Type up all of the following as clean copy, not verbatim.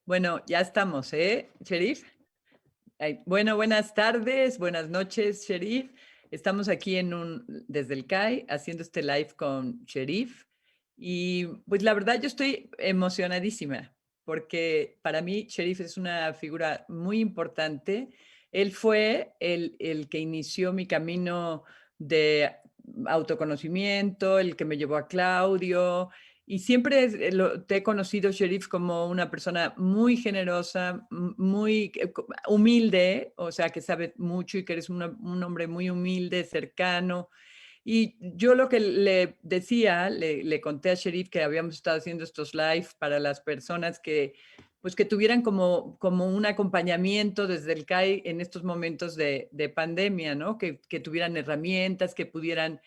Bueno, ya estamos, Sherif? Bueno, buenas tardes, buenas noches, Sherif. Estamos aquí desde el CAI haciendo este live con Sherif. Y pues la verdad yo estoy emocionadísima porque para mí Sherif es una figura muy importante. Él fue el que inició mi camino de autoconocimiento, el que me llevó a Claudio, y siempre te he conocido, Sherif, como una persona muy generosa, muy humilde, o sea, que sabe mucho y que eres un hombre muy humilde, cercano. Y yo lo que le decía, le conté a Sherif que habíamos estado haciendo estos live para las personas que, pues que tuvieran como un acompañamiento desde el CAI en estos momentos de pandemia, ¿no? Que tuvieran herramientas, que pudieran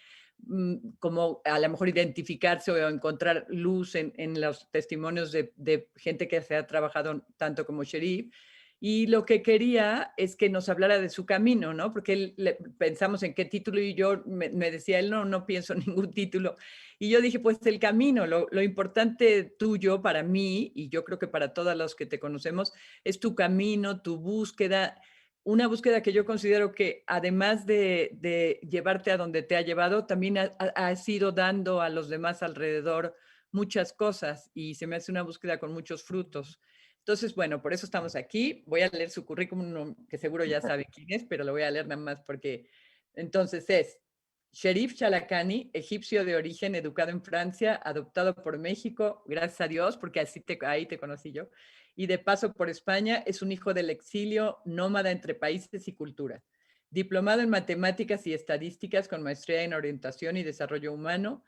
como a lo mejor identificarse o encontrar luz en los testimonios de gente que se ha trabajado tanto como Sherif. Y lo que quería es que nos hablara de su camino, ¿no? Porque pensamos en qué título y yo me decía, él no pienso en ningún título. Y yo dije, pues el camino, lo importante tuyo para mí, y yo creo que para todos los que te conocemos, es tu camino, tu búsqueda, una búsqueda que yo considero que además de llevarte a donde te ha llevado, también has ido dando a los demás alrededor muchas cosas y se me hace una búsqueda con muchos frutos. Entonces, bueno, por eso estamos aquí. Voy a leer su currículum, que seguro ya sabe quién es, pero lo voy a leer nada más porque entonces es Sherif Chalakani, egipcio de origen, educado en Francia, adoptado por México, gracias a Dios, porque ahí te conocí yo, y de paso por España, es un hijo del exilio, nómada entre países y culturas. Diplomado en matemáticas y estadísticas con maestría en orientación y desarrollo humano,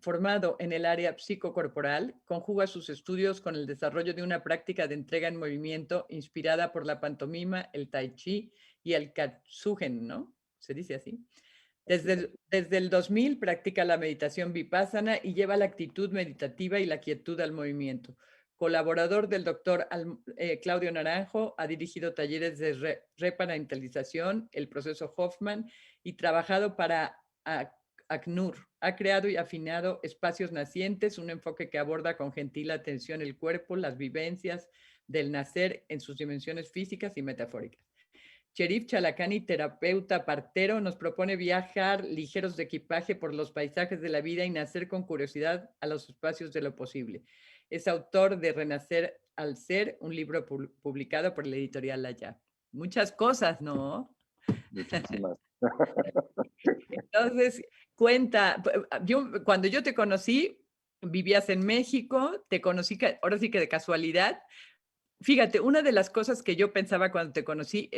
formado en el área psicocorporal, conjuga sus estudios con el desarrollo de una práctica de entrega en movimiento inspirada por la pantomima, el tai chi y el katsugen, ¿no? Se dice así. Desde el 2000 practica la meditación vipassana y lleva la actitud meditativa y la quietud al movimiento. Colaborador del doctor Claudio Naranjo, ha dirigido talleres de reparentalización, el proceso Hoffman, y trabajado para ACNUR. Ha creado y afinado espacios nacientes, un enfoque que aborda con gentil atención el cuerpo, las vivencias del nacer en sus dimensiones físicas y metafóricas. Sherif Chalakani, terapeuta partero, nos propone viajar ligeros de equipaje por los paisajes de la vida y nacer con curiosidad a los espacios de lo posible. Es autor de Renacer al Ser, un libro publicado por la editorial La. Muchas cosas, ¿no? Muchísimas. Entonces, cuenta, cuando yo te conocí, vivías en México, te conocí, ahora sí que de casualidad. Fíjate, una de las cosas que yo pensaba cuando te conocí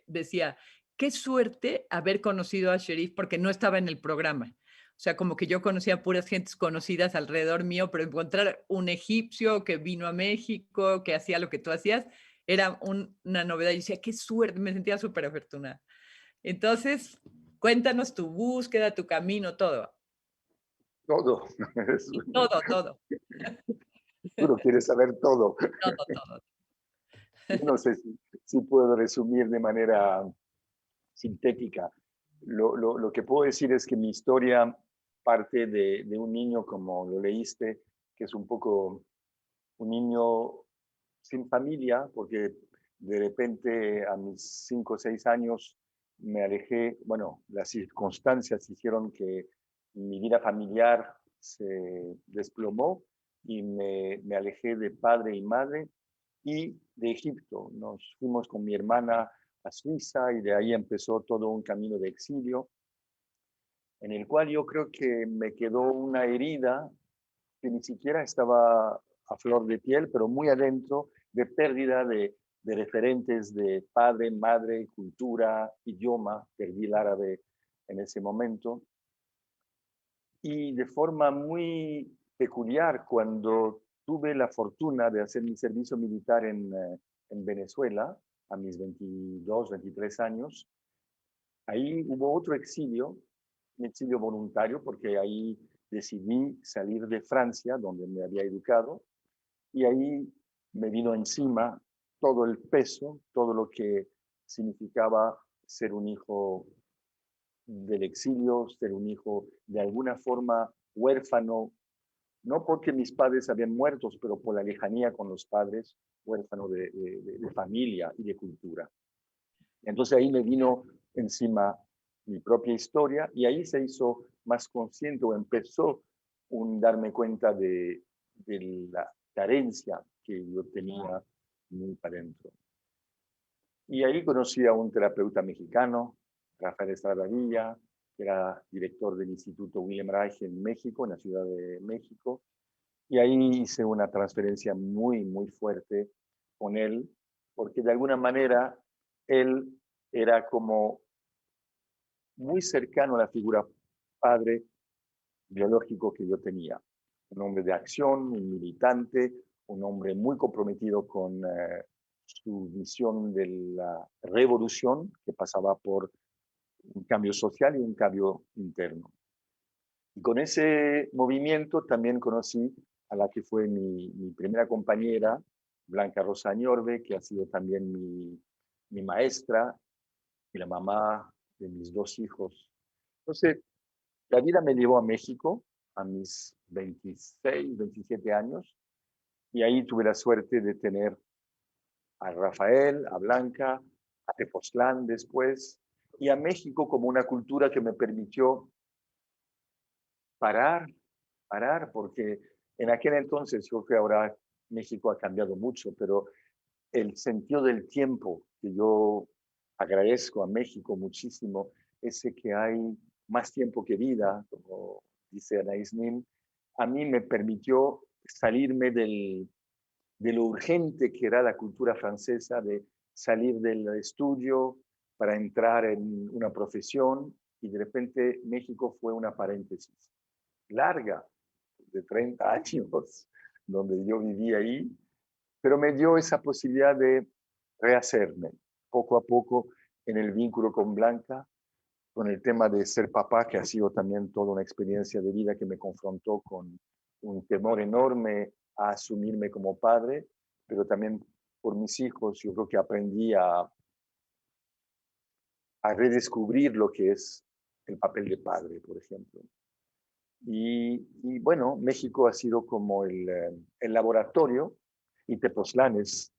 decía, qué suerte haber conocido a Sherif porque no estaba en el programa. O sea, como que yo conocía a puras gentes conocidas alrededor mío, pero encontrar un egipcio que vino a México, que hacía lo que tú hacías, era una novedad. Y decía, qué suerte, me sentía súper afortunada. Entonces, cuéntanos tu búsqueda, tu camino, todo. Todo. Todo, todo. Uno quiere saber todo. Todo, todo. Yo no sé si puedo resumir de manera sintética. Lo que puedo decir es que mi historia parte de un niño, como lo leíste, que es un poco un niño sin familia, porque de repente a mis 5 o 6 años me alejé, bueno, las circunstancias hicieron que mi vida familiar se desplomó y me alejé de padre y madre y de Egipto. Nos fuimos con mi hermana a Suiza y de ahí empezó todo un camino de exilio en el cual yo creo que me quedó una herida que ni siquiera estaba a flor de piel, pero muy adentro, de pérdida de referentes de padre, madre, cultura, idioma. Perdí el árabe en ese momento. Y de forma muy peculiar, cuando tuve la fortuna de hacer mi servicio militar en Venezuela, a mis 22, 23 años, ahí hubo otro exilio, un exilio voluntario, porque ahí decidí salir de Francia, donde me había educado, y ahí me vino encima todo el peso, todo lo que significaba ser un hijo del exilio, ser un hijo de alguna forma huérfano no porque mis padres habían muerto, pero por la lejanía con los padres, huérfanos de familia y de cultura. Entonces ahí me vino encima mi propia historia y ahí se hizo más consciente o empezó un darme cuenta de la carencia que yo tenía muy para adentro. Y ahí conocí a un terapeuta mexicano, Rafael Estrada Villa, que era director del Instituto William Reich en México, en la Ciudad de México. Y ahí hice una transferencia muy, muy fuerte con él, porque de alguna manera él era como muy cercano a la figura padre biológico que yo tenía. Un hombre de acción, un militante, un hombre muy comprometido con su visión de la revolución que pasaba por un cambio social y un cambio interno. Y con ese movimiento también conocí a la que fue mi primera compañera, Blanca Rosa Añorbe, que ha sido también mi maestra y la mamá de mis dos hijos. Entonces, la vida me llevó a México a mis 26, 27 años y ahí tuve la suerte de tener a Rafael, a Blanca, a Tepoztlán después y a México como una cultura que me permitió parar, porque en aquel entonces, yo creo que ahora México ha cambiado mucho, pero el sentido del tiempo que yo agradezco a México muchísimo, ese que hay más tiempo que vida, como dice Anaïs Nin, a mí me permitió salirme de lo urgente que era la cultura francesa, de salir del estudio para entrar en una profesión y de repente México fue una paréntesis larga de 30 años donde yo viví ahí, pero me dio esa posibilidad de rehacerme poco a poco en el vínculo con Blanca, con el tema de ser papá, que ha sido también toda una experiencia de vida que me confrontó con un temor enorme a asumirme como padre, pero también por mis hijos, yo creo que aprendí a redescubrir lo que es el papel de padre, por ejemplo. Y bueno, México ha sido como el laboratorio y Tepoztlán es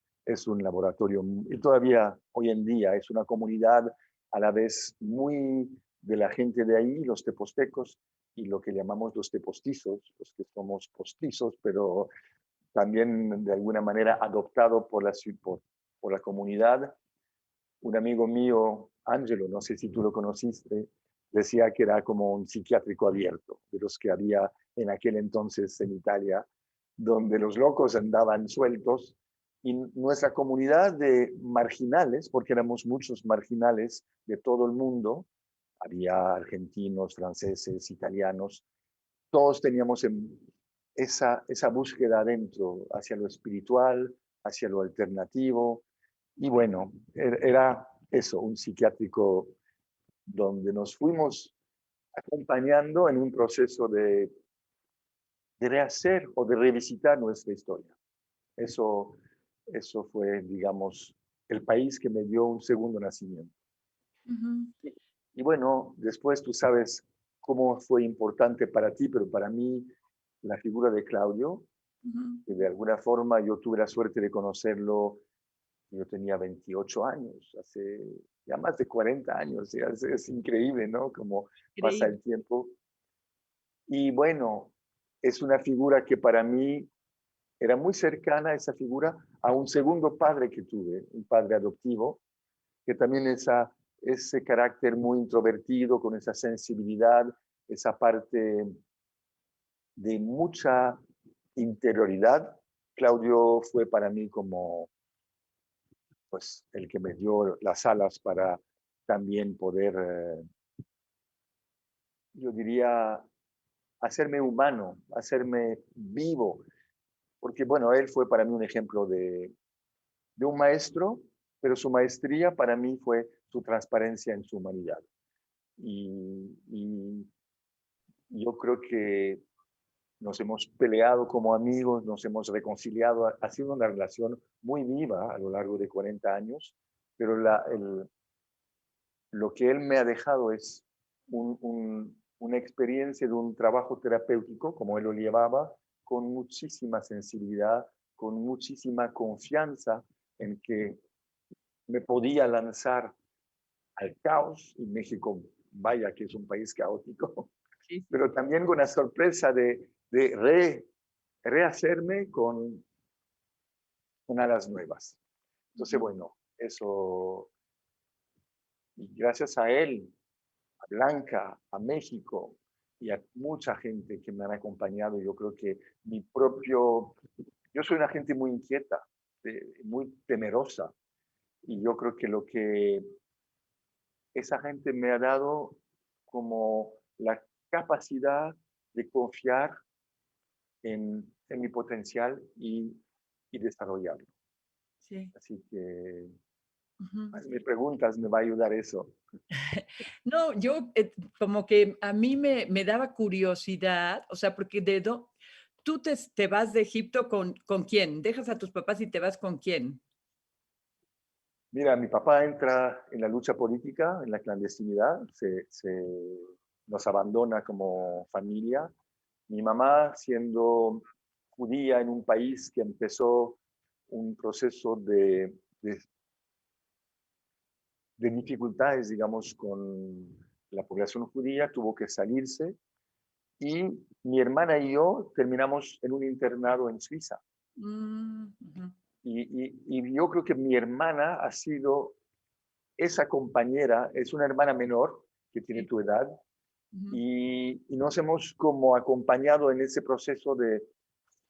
un laboratorio y todavía hoy en día es una comunidad a la vez muy de la gente de ahí, los tepostecos y lo que llamamos los tepostizos, los que somos postizos, pero también de alguna manera adoptado por la comunidad. Un amigo mío, Angelo, no sé si tú lo conociste, decía que era como un psiquiátrico abierto, de los que había en aquel entonces en Italia, donde los locos andaban sueltos y nuestra comunidad de marginales, porque éramos muchos marginales de todo el mundo, había argentinos, franceses, italianos, todos teníamos esa búsqueda adentro, hacia lo espiritual, hacia lo alternativo, y bueno, era eso, un psiquiátrico donde nos fuimos acompañando en un proceso de rehacer o de revisitar nuestra historia. Eso, eso fue, digamos, el país que me dio un segundo nacimiento. Ujú, Y bueno, después tú sabes cómo fue importante para ti, pero para mí la figura de Claudio, ujú. que de alguna forma yo tuve la suerte de conocerlo. Yo tenía 28 años, hace ya más de 40 años, es increíble, ¿no? Cómo pasa Increíble. el tiempo. Y bueno, es una figura que para mí era muy cercana, esa figura, a un segundo padre que tuve, un padre adoptivo, que también ese carácter muy introvertido, con esa sensibilidad, esa parte de mucha interioridad. Claudio fue para mí como pues el que me dio las alas para también poder, yo diría, hacerme humano, hacerme vivo, porque bueno, él fue para mí un ejemplo de un maestro, pero su maestría para mí fue su transparencia en su humanidad. Y yo creo que nos hemos peleado como amigos, nos hemos reconciliado, ha sido una relación muy viva a lo largo de 40 años, pero lo que él me ha dejado es una experiencia de un trabajo terapéutico, como él lo llevaba, con muchísima sensibilidad, con muchísima confianza en que me podía lanzar al caos, y México, vaya que es un país caótico, Sí, sí, pero sí. también con la sorpresa de rehacerme con alas nuevas. Entonces, Ujú. bueno, eso, y gracias a él, a Blanca, a México y a mucha gente que me han acompañado, yo creo que yo soy una gente muy inquieta, muy temerosa, y yo creo que lo que esa gente me ha dado como la capacidad de confiar en mi potencial y desarrollarlo. Sí. Así que Ujú. me preguntas, me va a ayudar eso. No, yo como que a mí me daba curiosidad, o sea, porque tú te vas de Egipto con quién, dejas a tus papás y te vas con quién. Mira, mi papá entra en la lucha política, en la clandestinidad, nos abandona como familia. Mi mamá, siendo judía en un país que empezó un proceso de dificultades, digamos, con la población judía, tuvo que salirse, y mi hermana y yo terminamos en un internado en Suiza. Ujú, Y yo creo que mi hermana ha sido esa compañera, es una hermana menor que tiene sí, tu edad, ujú, y nos hemos como acompañado en ese proceso de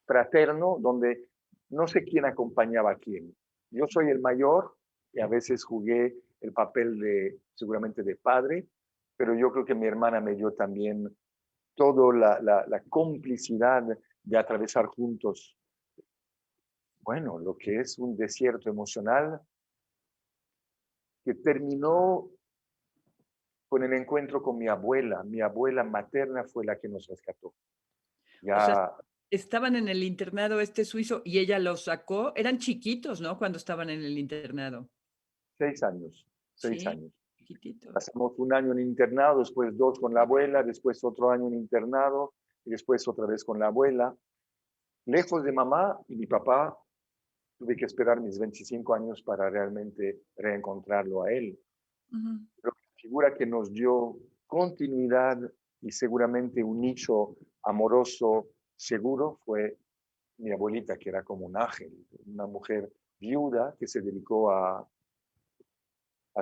fraterno, donde no sé quién acompañaba a quién. Yo soy el mayor y a veces jugué el papel seguramente de padre, pero yo creo que mi hermana me dio también toda la complicidad de atravesar juntos, bueno, lo que es un desierto emocional que terminó con el encuentro con mi abuela. Mi abuela materna fue la que nos rescató. o sea, Ya estaban en el internado este suizo y ella los sacó, eran chiquitos, ¿no? Cuando estaban en el internado. 6 años, seis Sí, años. chiquititos. Pasamos un año en internado, después 2 con la abuela, después otro año en internado, y después otra vez con la abuela. Lejos de mamá y mi papá, tuve que esperar mis 25 años para realmente reencontrarlo a él. Ujú, Pero la figura que nos dio continuidad y seguramente un nicho amoroso seguro fue mi abuelita, que era como un ángel, una mujer viuda que se dedicó a,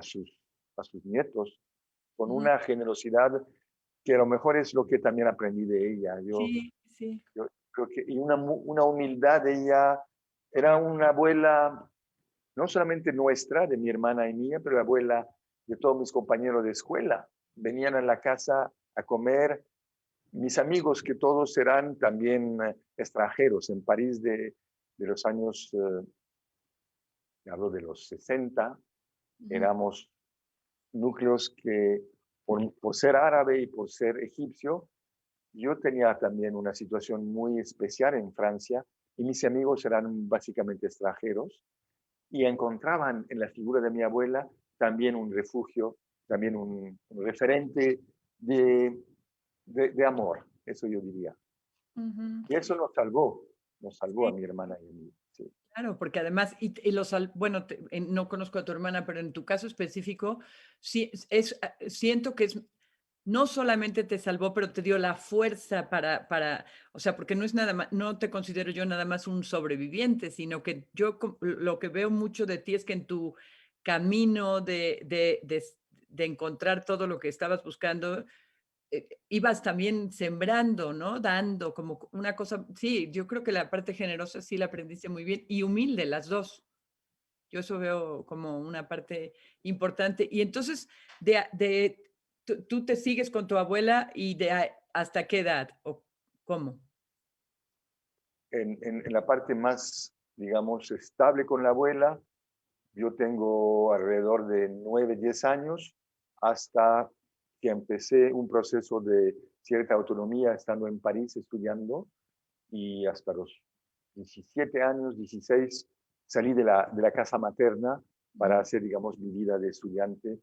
sus, a sus nietos con ujú. una generosidad que a lo mejor es lo que también aprendí de ella. Sí, sí. Yo creo que, y una humildad de ella, era una abuela no solamente nuestra, de mi hermana y mía, pero la abuela de todos mis compañeros de escuela. Venían a la casa a comer. Mis amigos, que todos eran también extranjeros, en París de los años, hablo de los 60, Ujú, éramos núcleos que por ser árabe y por ser egipcio, yo tenía también una situación muy especial en Francia, y mis amigos eran básicamente extranjeros, y encontraban en la figura de mi abuela también un refugio, también un referente de, de amor, eso yo diría. ujú. Y eso nos salvó a Sí. mi hermana y a mí. Sí. Claro, porque además, bueno, no conozco a tu hermana, pero en tu caso específico, sí, siento que no solamente te salvó, pero te dio la fuerza o sea, porque no es nada más, no te considero yo nada más un sobreviviente, sino que yo lo que veo mucho de ti es que en tu camino de encontrar todo lo que estabas buscando, ibas también sembrando, ¿no? Dando como una cosa, sí, yo creo que la parte generosa sí la aprendiste muy bien y humilde las dos. Yo eso veo como una parte importante. Y entonces, tú te sigues con tu abuela y hasta qué edad o cómo. En la parte más, digamos, estable con la abuela, yo tengo alrededor de 9, 10 años, hasta que empecé un proceso de cierta autonomía estando en París estudiando, y hasta los 17 años, 16, salí de la casa materna para Ujú, hacer, digamos, mi vida de estudiante,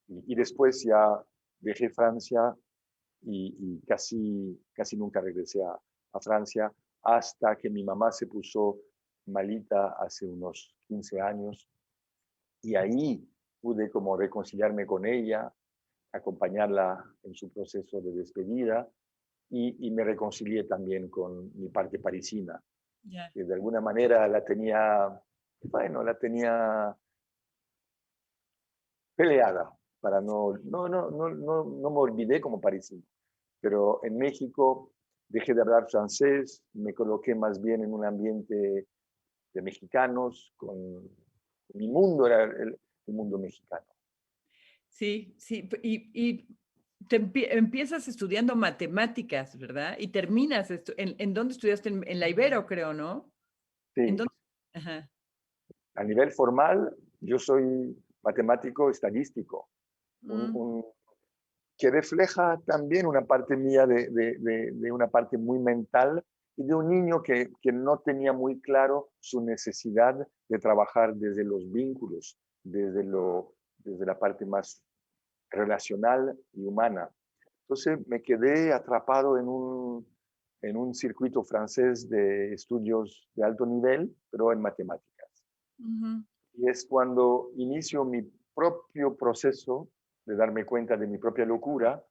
y después ya dejé Francia, y casi nunca regresé a Francia, hasta que mi mamá se puso malita hace unos 15 años y ahí pude como reconciliarme con ella, acompañarla en su proceso de despedida y me reconcilié también con mi parte parisina, Ya. que de alguna manera la tenía, bueno, la tenía peleada, para no me olvidé como parisino, pero en México dejé de hablar francés, me coloqué más bien en un ambiente de mexicanos, mi mundo era el mundo mexicano. Sí, sí, y empiezas estudiando matemáticas, ¿verdad? Y terminas, ¿en dónde estudiaste? En la Ibero, creo, ¿no? ¿En Sí, dónde? Ajá. a nivel formal, yo soy matemático estadístico, un, Mm, un- que refleja también una parte mía de una parte muy mental y de un niño que no tenía muy claro su necesidad de trabajar desde los vínculos, desde la parte más relacional y humana. Entonces me quedé atrapado en un circuito francés de estudios de alto nivel, pero en matemáticas. ujú, Y es cuando inicio mi propio proceso de darme cuenta de mi propia locura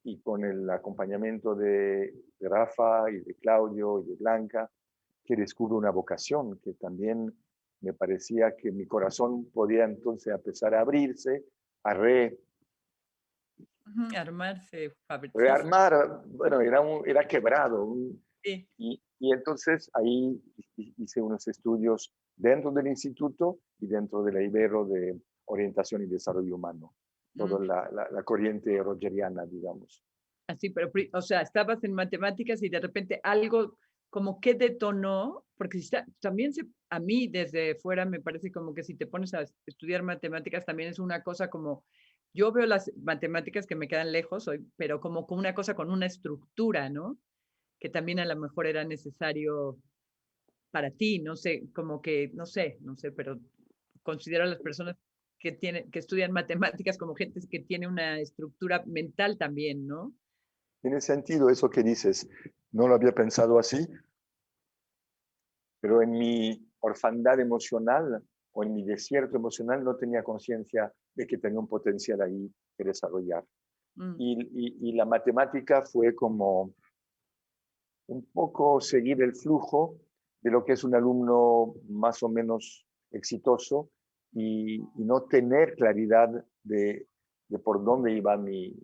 y con el acompañamiento de Rafa y de Claudio y de Blanca, que descubro una vocación que también me parecía que mi corazón podía entonces empezar a abrirse, a ujú, armarse, sí, rearmar, bueno, era quebrado. sí. Y entonces ahí hice unos estudios dentro del instituto y dentro de la Ibero de orientación y desarrollo humano, Mm, toda la corriente rogeriana, digamos. así, pero, o sea, estabas en matemáticas y de repente algo como que detonó, porque si también a mí desde fuera me parece como que si te pones a estudiar matemáticas también es una cosa como, yo veo las matemáticas que me quedan lejos, pero como una cosa con una estructura, ¿no? Que también a lo mejor era necesario para ti, no sé, como que, no sé, pero considero a las personas que estudian matemáticas como gente que tiene una estructura mental también, ¿no? Tiene sentido eso que dices. No lo había pensado así, pero en mi orfandad emocional o en mi desierto emocional no tenía conciencia de que tenía un potencial ahí que desarrollar. Mm, Y la matemática fue como un poco seguir el flujo de lo que es un alumno más o menos exitoso y no tener claridad de por dónde iba mi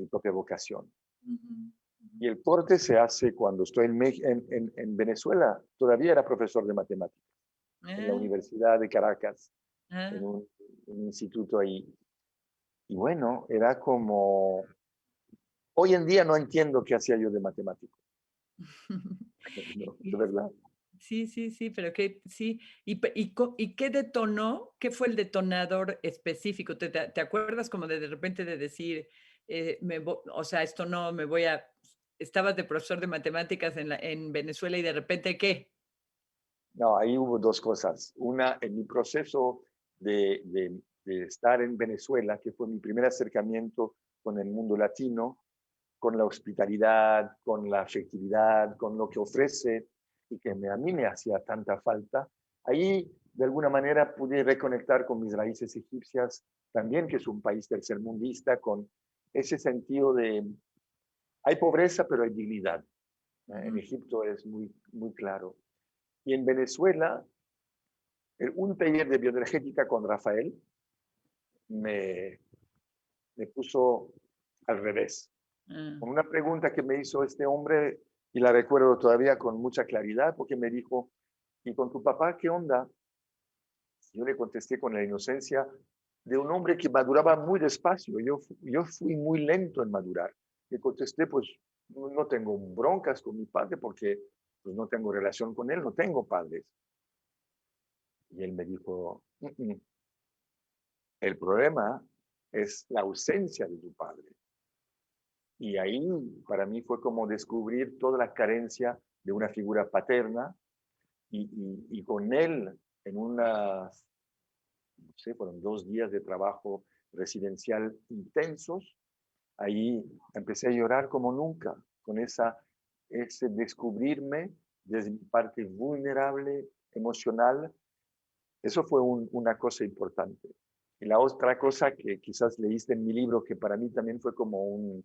propia vocación. ujú, ujú. Y el corte se hace cuando estoy en Venezuela. Todavía era profesor de matemáticas en la Ah, Universidad de Caracas, ah. en un instituto ahí. Y bueno, era como, hoy en día no entiendo qué hacía yo de matemático, no, de Y verdad. sí, sí, sí, pero que sí. ¿Y qué detonó? ¿Qué fue el detonador específico? ¿Te acuerdas como de repente de decir, o sea, esto no, estabas de profesor de matemáticas en Venezuela y de repente, ¿qué? No, ahí hubo dos cosas. Una, en mi proceso de estar en Venezuela, que fue mi primer acercamiento con el mundo latino, con la hospitalidad, con la afectividad, con lo que ofrece y que a mí me hacía tanta falta, ahí de alguna manera pude reconectar con mis raíces egipcias, también que es un país tercermundista, con ese sentido de, hay pobreza, pero hay dignidad. En Ujú, Egipto es muy, muy claro. Y en Venezuela, un taller de bioenergética con Rafael me, me puso al revés. ah, Con una pregunta que me hizo este hombre, y la recuerdo todavía con mucha claridad, porque me dijo, ¿y con tu papá qué onda? Yo le contesté con la inocencia de un hombre que maduraba muy despacio. Yo fui muy lento en madurar. Le contesté, pues no tengo broncas con mi padre porque pues, no tengo relación con él, no tengo padres. Y él me dijo, el problema es la ausencia de tu padre. Y ahí para mí fue como descubrir toda la carencia de una figura paterna y con él en unas, no sé, fueron 2 días de trabajo residencial intensos, ahí empecé a llorar como nunca, con ese descubrirme desde mi parte vulnerable, emocional. Eso fue una cosa importante. Y la otra cosa que quizás leíste en mi libro, que para mí también fue como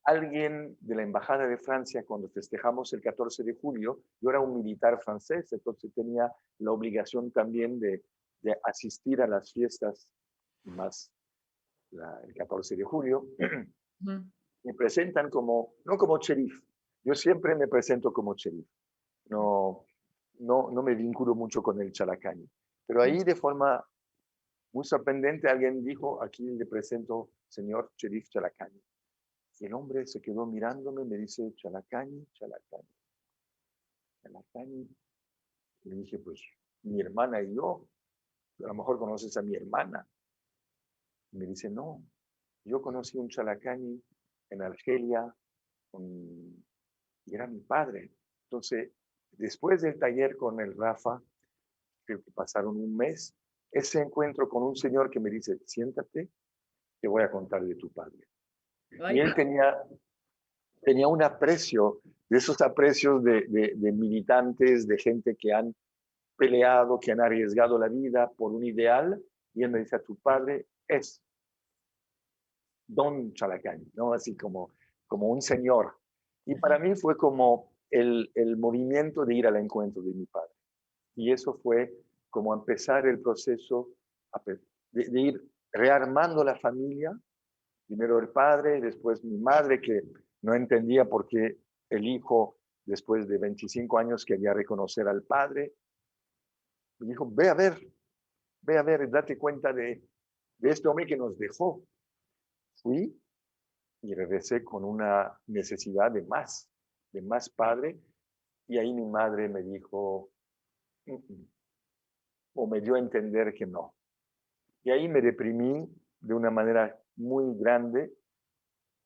alguien de la Embajada de Francia, cuando festejamos el 14 de julio, yo era un militar francés, entonces tenía la obligación también de asistir a las fiestas, más el 14 de julio. Ujú. Me presentan como, no como sheriff, yo siempre me presento como sheriff, no, no me vinculo mucho con el chalacañi, pero ahí de forma muy sorprendente alguien dijo, aquí le presento señor sheriff Chalacañi. Y el hombre se quedó mirándome, me dice, Chalacañi, Chalacañi, Chalacañi. Le dije, pues mi hermana y yo, a lo mejor conoces a mi hermana. Y me dice, no, yo conocí un Chalacañi en Argelia y era mi padre. Entonces, después del taller con el Rafa, creo que pasaron un mes, ese encuentro con un señor que me dice, siéntate, te voy a contar de tu padre. Y Ay, él tenía un aprecio, de esos aprecios de militantes, de gente que han peleado, que han arriesgado la vida por un ideal, y él me dice, a tu padre es Don Chalacañi, ¿no? Así como un señor. Y para mí fue como el movimiento de ir al encuentro de mi padre. Y eso fue como empezar el proceso de ir rearmando la familia, primero el padre, después mi madre, que no entendía por qué el hijo, después de 25 años, quería reconocer al padre. Me dijo, ve a ver, date cuenta de este hombre que nos dejó. Fui y regresé con una necesidad de más padre, y ahí mi madre me dijo, o me dio a entender que no. Y ahí me deprimí de una manera muy grande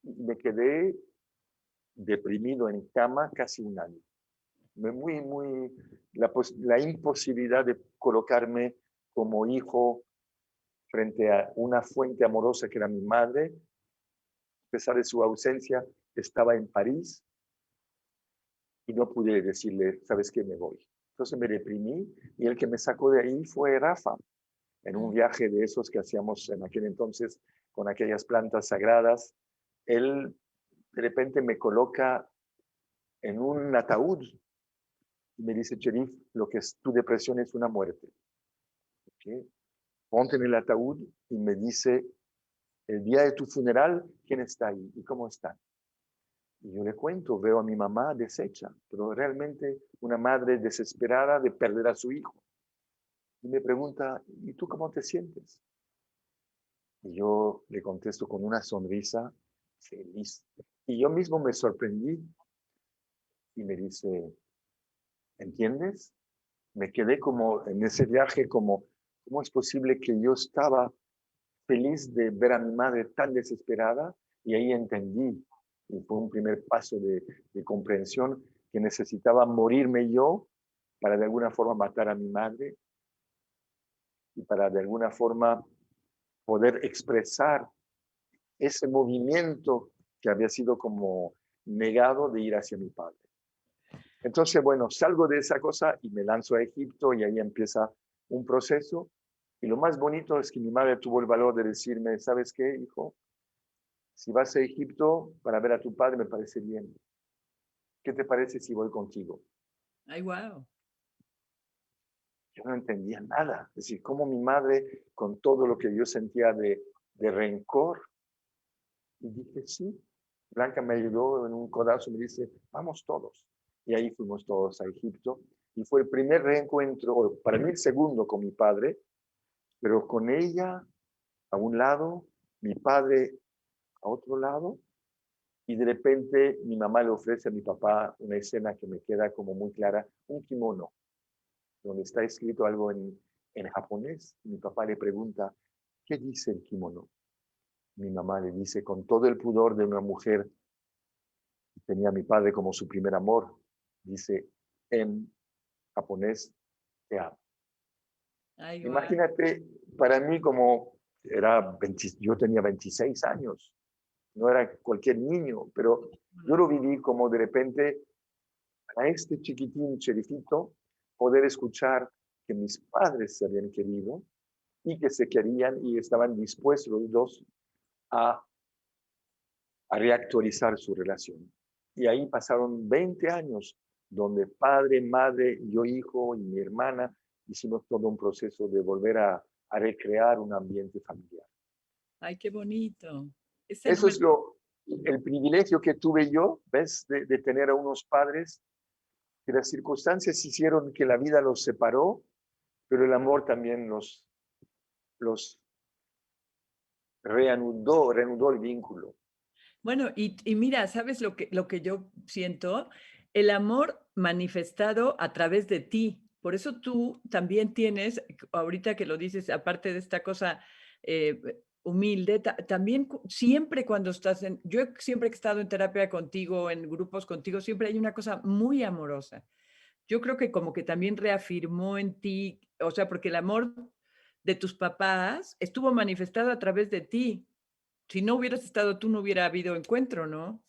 y me quedé deprimido en cama casi un año. Muy, la imposibilidad de colocarme como hijo frente a una fuente amorosa que era mi madre, a pesar de su ausencia, estaba en París y no pude decirle, ¿sabes qué? Me voy. Entonces me deprimí y el que me sacó de ahí fue Rafa, en un viaje de esos que hacíamos en aquel entonces con aquellas plantas sagradas. Él de repente me coloca en un ataúd y me dice, Cherif, lo que es tu depresión es una muerte. ¿Okay? Ponte en el ataúd y me dice, el día de tu funeral, ¿quién está ahí y cómo está? Y yo le cuento, veo a mi mamá deshecha, pero realmente una madre desesperada de perder a su hijo. Y me pregunta, ¿y tú cómo te sientes? Y yo le contesto con una sonrisa feliz. Y yo mismo me sorprendí y me dice, ¿entiendes? Me quedé como en ese viaje, como, ¿cómo es posible que yo estaba feliz de ver a mi madre tan desesperada? Y ahí entendí, y fue un primer paso de comprensión, que necesitaba morirme yo para de alguna forma matar a mi madre y para de alguna forma poder expresar ese movimiento que había sido como negado de ir hacia mi padre. Entonces, bueno, salgo de esa cosa y me lanzo a Egipto y ahí empieza un proceso. Y lo más bonito es que mi madre tuvo el valor de decirme, ¿sabes qué, hijo? Si vas a Egipto para ver a tu padre, me parece bien. ¿Qué te parece si voy contigo? ay, wow. Yo no entendía nada. Es decir, cómo mi madre, con todo lo que yo sentía de rencor, y dije, sí. Blanca me ayudó en un codazo, me dice, vamos todos. Y ahí fuimos todos a Egipto. Y fue el primer reencuentro, o para mí el segundo con mi padre, pero con ella a un lado, mi padre a otro lado, y de repente mi mamá le ofrece a mi papá una escena que me queda como muy clara, un kimono, donde está escrito algo en japonés. Mi papá le pregunta, ¿qué dice el kimono? Mi mamá le dice, con todo el pudor de una mujer, tenía a mi padre como su primer amor, dice en japonés, te amo. Ay, wow. Imagínate, para mí como yo tenía 26 años, no era cualquier niño, pero yo lo viví como de repente para este chiquitín cherifito poder escuchar que mis padres se habían querido y que se querían y estaban dispuestos los dos a, a reactualizar su relación. Y ahí pasaron 20 años donde padre, madre, yo hijo y mi hermana hicimos todo un proceso de volver a recrear un ambiente familiar. Ay, qué bonito. Ese no Eso me... es el privilegio que tuve yo, ¿ves? De tener a unos padres que las circunstancias hicieron que la vida los separó, pero el amor también los reanudó el vínculo. Bueno, y mira, ¿sabes lo que yo siento? El amor manifestado a través de ti. Por eso tú también tienes, ahorita que lo dices, aparte de esta cosa eh, humilde, también siempre cuando estás en, yo siempre que he estado en terapia contigo, en grupos contigo, siempre hay una cosa muy amorosa. Yo creo que como que también reafirmó en ti, o sea, porque el amor de tus papás estuvo manifestado a través de ti. Si no hubieras estado tú, no hubiera habido encuentro, ¿no?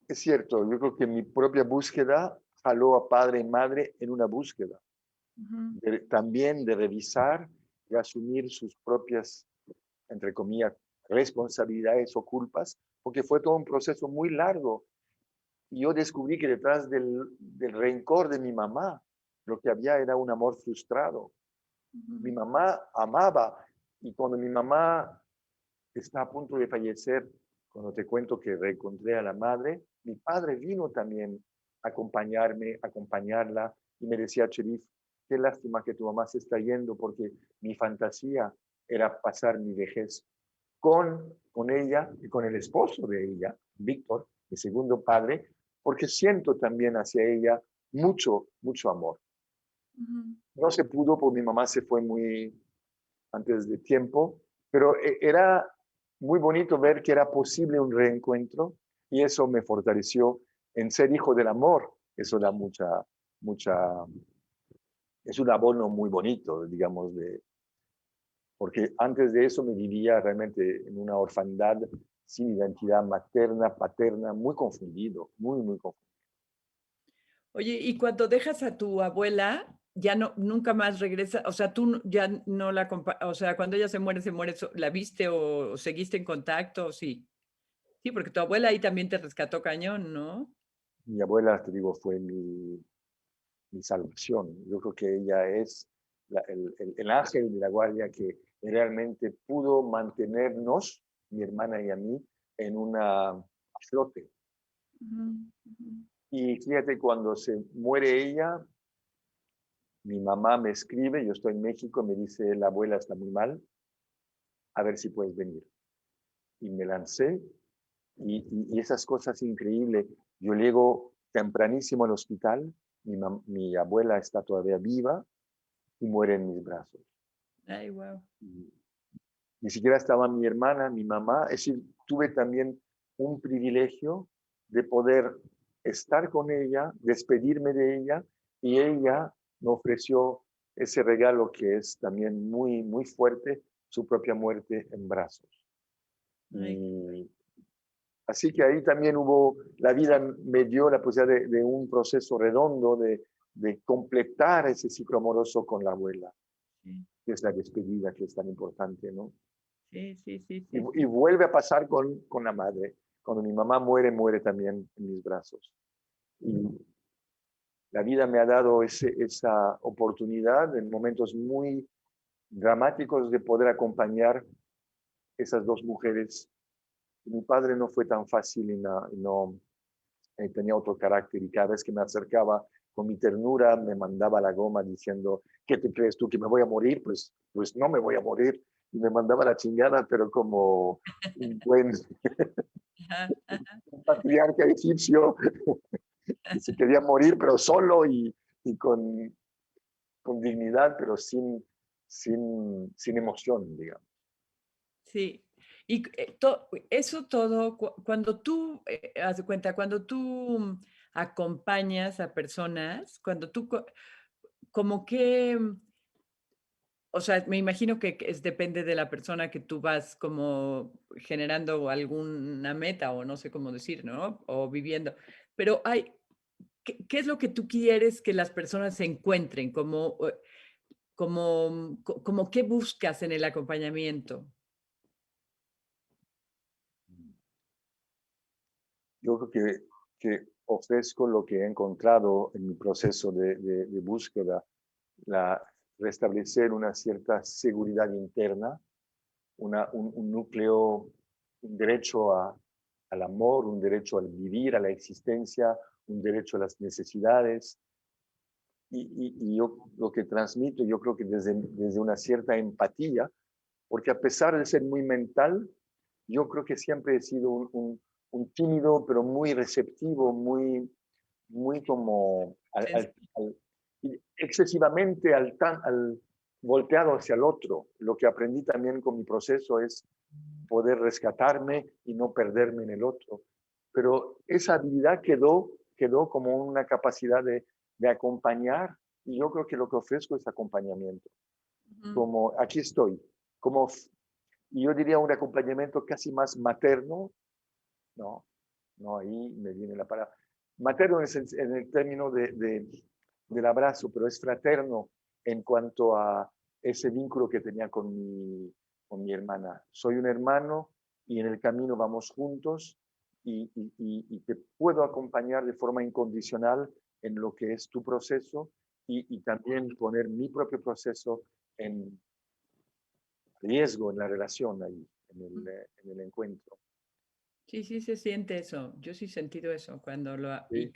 Es cierto, yo creo que mi propia búsqueda jaló a padre y madre en una búsqueda, Ujú, también de revisar y asumir sus propias, entre comillas, responsabilidades o culpas, porque fue todo un proceso muy largo. Y yo descubrí que detrás del rencor de mi mamá, lo que había era un amor frustrado. Mi ujú. mamá amaba y cuando mi mamá está a punto de fallecer, cuando te cuento que reencontré a la madre, mi padre vino también a acompañarme, a acompañarla y me decía, Cherif, qué lástima que tu mamá se está yendo porque mi fantasía era pasar mi vejez con ella y con el esposo de ella, Víctor, mi segundo padre, porque siento también hacia ella mucho, mucho amor. Ujú. No se pudo porque mi mamá se fue muy antes de tiempo, pero era muy bonito ver que era posible un reencuentro y eso me fortaleció en ser hijo del amor. Eso da mucha, es un abono muy bonito, digamos, porque antes de eso me vivía realmente en una orfandad sin identidad materna, paterna, muy confundido, muy confundido. Oye, y cuando dejas a tu abuela, ya no, nunca más regresa, o sea, tú ya no la, o sea, cuando ella se muere, ¿la viste o seguiste en contacto? Sí, sí, porque tu abuela ahí también te rescató cañón, ¿no? Mi abuela, te digo, fue mi salvación. Yo creo que ella es el ángel de la guardia que realmente pudo mantenernos, mi hermana y a mí, en una flote. Ujú, ujú. Y fíjate, cuando se muere ella, mi mamá me escribe, yo estoy en México, me dice, la abuela está muy mal, a ver si puedes venir. Y me lancé y esas cosas increíbles. Yo llego tempranísimo al hospital, mi abuela está todavía viva y muere en mis brazos. Ay, wow. Ni siquiera estaba mi hermana, mi mamá. Es decir, tuve también un privilegio de poder estar con ella, despedirme de ella, y ella me ofreció ese regalo que es también muy fuerte, su propia muerte en brazos. Ay, Y así que ahí también hubo, la vida me dio la posibilidad de un proceso redondo, de completar ese ciclo amoroso con la abuela, sí, que es la despedida, que es tan importante, ¿no? sí, sí, sí, Y, sí, y sí. vuelve a pasar con la madre. Cuando mi mamá muere, muere también en mis brazos. Y la vida me ha dado esa oportunidad en momentos muy dramáticos de poder acompañar esas dos mujeres. Mi padre no fue tan fácil y no tenía otro carácter y cada vez que me acercaba con mi ternura me mandaba la goma diciendo, ¿qué te crees tú que me voy a morir? Pues no me voy a morir. Y me mandaba la chingada, pero como un buen Ajá, ajá. un patriarca egipcio que se quería morir, pero solo y con dignidad, pero sin emoción, digamos. Sí. Y eso todo, cuando tú, haz de cuenta, cuando tú acompañas a personas, cuando tú, como que, o sea, me imagino que depende de la persona que tú vas como generando alguna meta o no sé cómo decir, ¿no? O viviendo. pero ¿qué es lo que tú quieres que las personas se encuentren? Como ¿qué buscas en el acompañamiento? Yo creo que ofrezco lo que he encontrado en mi proceso de búsqueda, la restablecer una cierta seguridad interna, un núcleo, un derecho al amor, un derecho al vivir, a la existencia, un derecho a las necesidades. Y yo lo que transmito, yo creo que desde una cierta empatía, porque a pesar de ser muy mental, yo creo que siempre he sido un tímido, pero muy receptivo, muy como excesivamente al volteado hacia el otro. Lo que aprendí también con mi proceso es poder rescatarme y no perderme en el otro. Pero esa habilidad quedó como una capacidad de acompañar, y yo creo que lo que ofrezco es acompañamiento. Ujú. Como aquí estoy, como, y yo diría un acompañamiento casi más materno, no, no, ahí me viene la palabra. Materno es en el término del abrazo, pero es fraterno en cuanto a ese vínculo que tenía con mi hermana. Soy un hermano y en el camino vamos juntos y te puedo acompañar de forma incondicional en lo que es tu proceso y también poner mi propio proceso en riesgo en la relación ahí, en el encuentro. Sí, sí se siente eso. Yo sí he sentido eso cuando ¿Sí?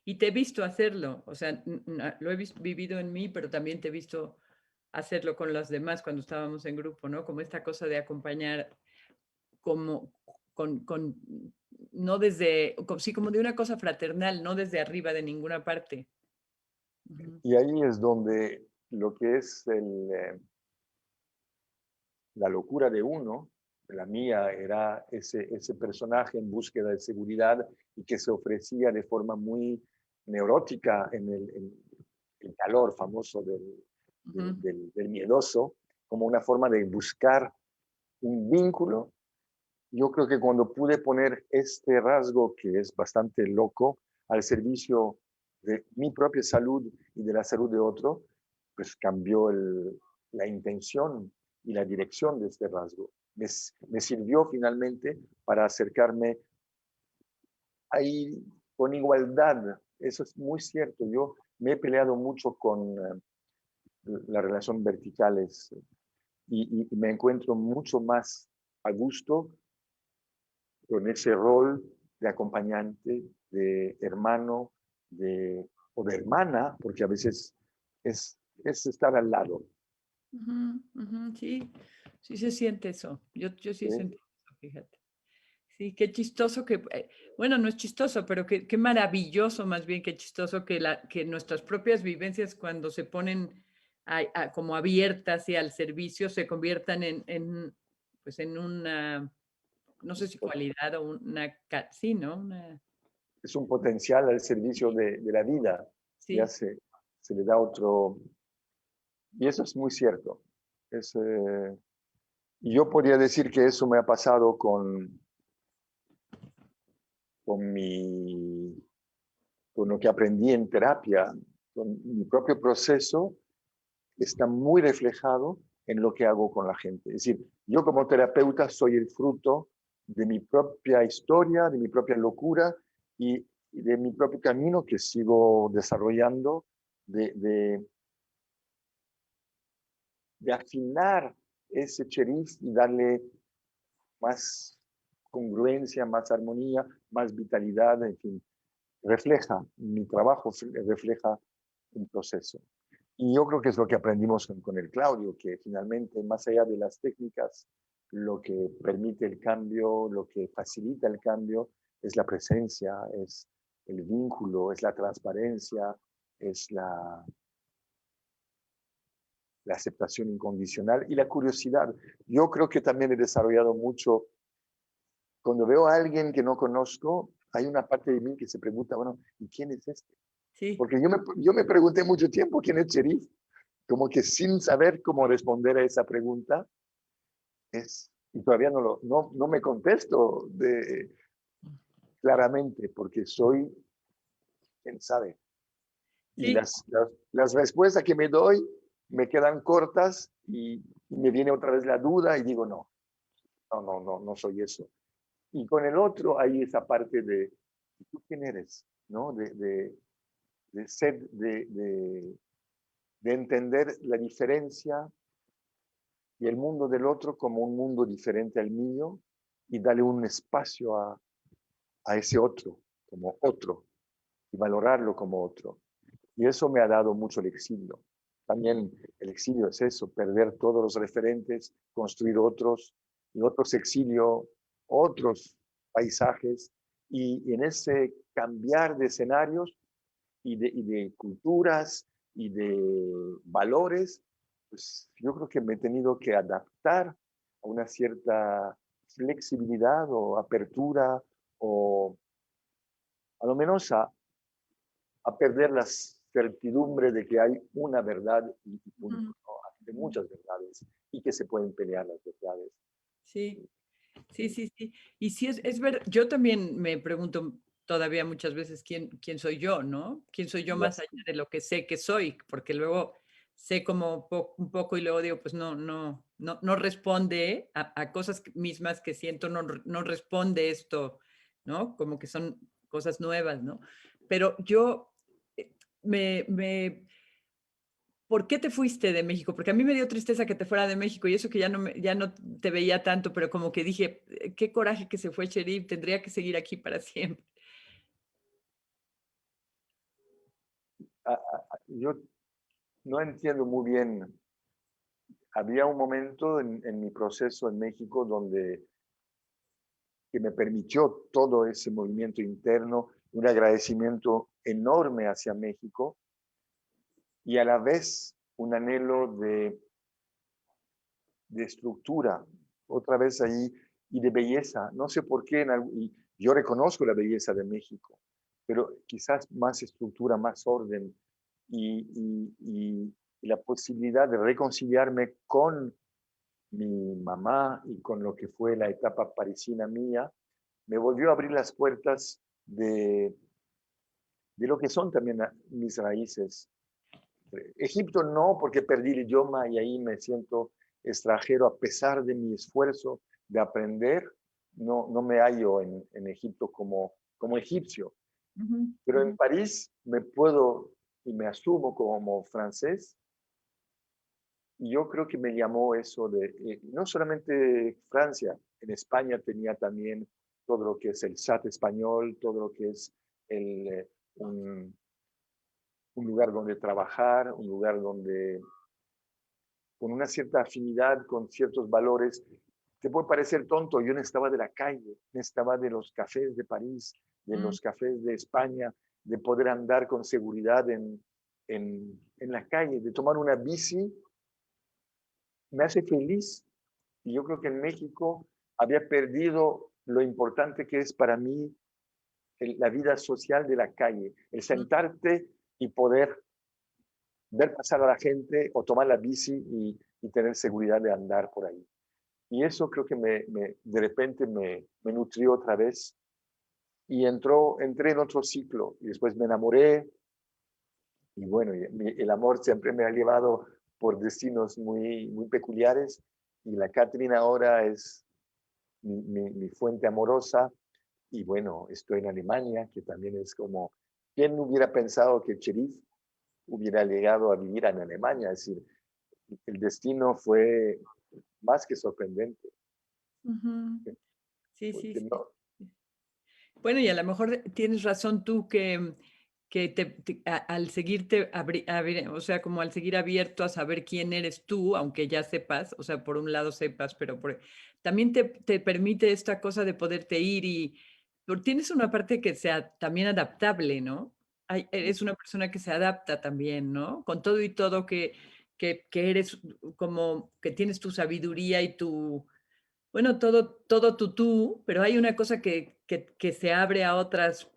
y te he visto hacerlo. O sea, lo he vivido en mí, pero también te he visto hacerlo con los demás cuando estábamos en grupo, ¿no? Como esta cosa de acompañar como con no desde, sí, como de una cosa fraternal, no desde arriba de ninguna parte. Ujú, Y ahí es donde lo que es la locura de uno, la mía era ese personaje en búsqueda de seguridad y que se ofrecía de forma muy neurótica en el calor famoso ujú, del miedoso, como una forma de buscar un vínculo. Yo creo que cuando pude poner este rasgo, que es bastante loco, al servicio de mi propia salud y de la salud de otro, pues cambió la intención y la dirección de este rasgo. Me sirvió finalmente para acercarme ahí con igualdad. Eso es muy cierto. Yo me he peleado mucho con las relaciones verticales y me encuentro mucho más a gusto con ese rol de acompañante, de hermano, o de hermana, porque a veces es estar al lado. ujú, ujú, sí, sí se siente eso. Yo sí he ¿Sí? sentido eso, fíjate. Sí, qué chistoso que, bueno, no es chistoso, pero qué maravilloso más bien, qué chistoso que nuestras propias vivencias cuando se ponen como abiertas y al servicio se conviertan pues en una, no sé si cualidad o sí, ¿no? Es un potencial al servicio de la vida. Ya Sí. se le da otro. Y eso es muy cierto. Y yo podría decir que eso me ha pasado con, mi, con lo que aprendí en terapia, con mi propio proceso está muy reflejado en lo que hago con la gente. Es decir, yo como terapeuta soy el fruto de mi propia historia, de mi propia locura y de mi propio camino que sigo desarrollando, de, de, de afinar ese cherif y darle más congruencia, más armonía, más vitalidad, en fin, refleja, mi trabajo refleja un proceso. Y yo creo que es lo que aprendimos con el Claudio, que finalmente, más allá de las técnicas, lo que permite el cambio, lo que facilita el cambio, es la presencia, es el vínculo, es la transparencia, es la aceptación incondicional y la curiosidad. Yo creo que también he desarrollado mucho, cuando veo a alguien que no conozco, hay una parte de mí que se pregunta, bueno, ¿y quién es este? Sí. Porque yo me pregunté mucho tiempo quién es Cherif, como que sin saber cómo responder a esa pregunta, y todavía no me contesto claramente, porque soy quién sabe. Y Sí, las respuestas que me doy me quedan cortas y me viene otra vez la duda y digo, no, no, no, no, no soy eso. Y con el otro hay esa parte de, ¿y tú quién eres? ¿No? De ser, de entender la diferencia y el mundo del otro como un mundo diferente al mío y darle un espacio a ese otro, como otro, y valorarlo como otro. Y eso me ha dado mucho el exilio. También el exilio es eso, perder todos los referentes, construir otros, y otros exilio, otros paisajes, y en ese cambiar de escenarios y de culturas y de valores, pues yo creo que me he tenido que adaptar a una cierta flexibilidad o apertura o a lo menos a perder la certidumbre de que hay una verdad y punto, ujú, ¿no? De muchas verdades y que se pueden pelear las verdades. sí, sí, Sí, sí, sí. Y sí, es verdad, yo también me pregunto todavía muchas veces quién soy yo, ¿no? ¿Quién soy yo ya más allá de lo que sé que soy? Porque luego sé como un poco y luego digo, pues no responde a cosas mismas que siento, no responde esto, ¿no? Como que son cosas nuevas, ¿no? Pero yo eh, me ¿por qué te fuiste de México? Porque a mí me dio tristeza que te fuera de México y eso que ya no te veía tanto, pero como que dije, qué coraje que se fue Cherif, tendría que seguir aquí para siempre. yo no entiendo muy bien. Había un momento en mi proceso en México donde que me permitió todo ese movimiento interno, un agradecimiento enorme hacia México y a la vez un anhelo de estructura, otra vez ahí, y de belleza. No sé por qué, y yo reconozco la belleza de México, pero quizás más estructura, más orden y la posibilidad de reconciliarme con mi mamá y con lo que fue la etapa parisina mía, me volvió a abrir las puertas de lo que son también mis raíces. Egipto no, porque perdí el idioma y ahí me siento extranjero a pesar de mi esfuerzo de aprender. No, no me hallo en Egipto como egipcio, Ujú, pero ujú, en París me puedo y me asumo como francés y yo creo que me llamó eso de, no solamente Francia, en España tenía también todo lo que es el SAT español, todo lo que es el, un lugar donde trabajar, un lugar donde con una cierta afinidad, con ciertos valores. Te puede parecer tonto, yo necesitaba de la calle, necesitaba de los cafés de París, de mm, los cafés de España, de poder andar con seguridad en la calle, de tomar una bici, me hace feliz. Y yo creo que en México había perdido lo importante que es para mí la vida social de la calle, el mm. sentarte y poder ver pasar a la gente o tomar la bici y tener seguridad de andar por ahí. Y eso creo que de repente me nutrió otra vez y entré en otro ciclo y después me enamoré y bueno, el amor siempre me ha llevado por destinos muy, muy peculiares y la Catherine ahora es mi fuente amorosa y bueno, estoy en Alemania, que también es como, ¿quién hubiera pensado que Cherif hubiera llegado a vivir en Alemania? Es decir, el destino fue más que sorprendente, Ujú. Sí, sí, porque sí. no, Bueno, y a lo mejor tienes razón tú que al seguirte, o sea, como al seguir abierto a saber quién eres tú, aunque ya sepas, o sea, por un lado sepas, pero también te permite esta cosa de poderte ir y tienes una parte que sea también adaptable, ¿no? Eres una persona que se adapta también, ¿no? Con todo y todo que eres como que tienes tu sabiduría y tu, bueno, todo tú, pero hay una cosa que se abre a otras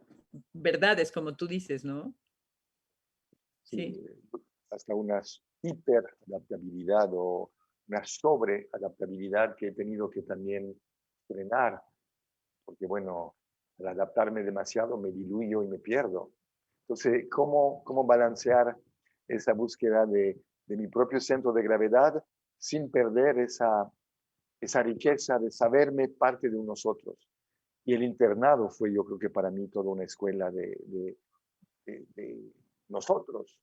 verdades, como tú dices, ¿no? sí, Sí. hasta una hiperadaptabilidad o una sobreadaptabilidad que he tenido que también frenar, porque bueno, al adaptarme demasiado me diluyo y me pierdo. Entonces, ¿cómo balancear esa búsqueda de mi propio centro de gravedad sin perder esa riqueza de saberme parte de unos otros? Y el internado fue, yo creo que para mí, toda una escuela de nosotros.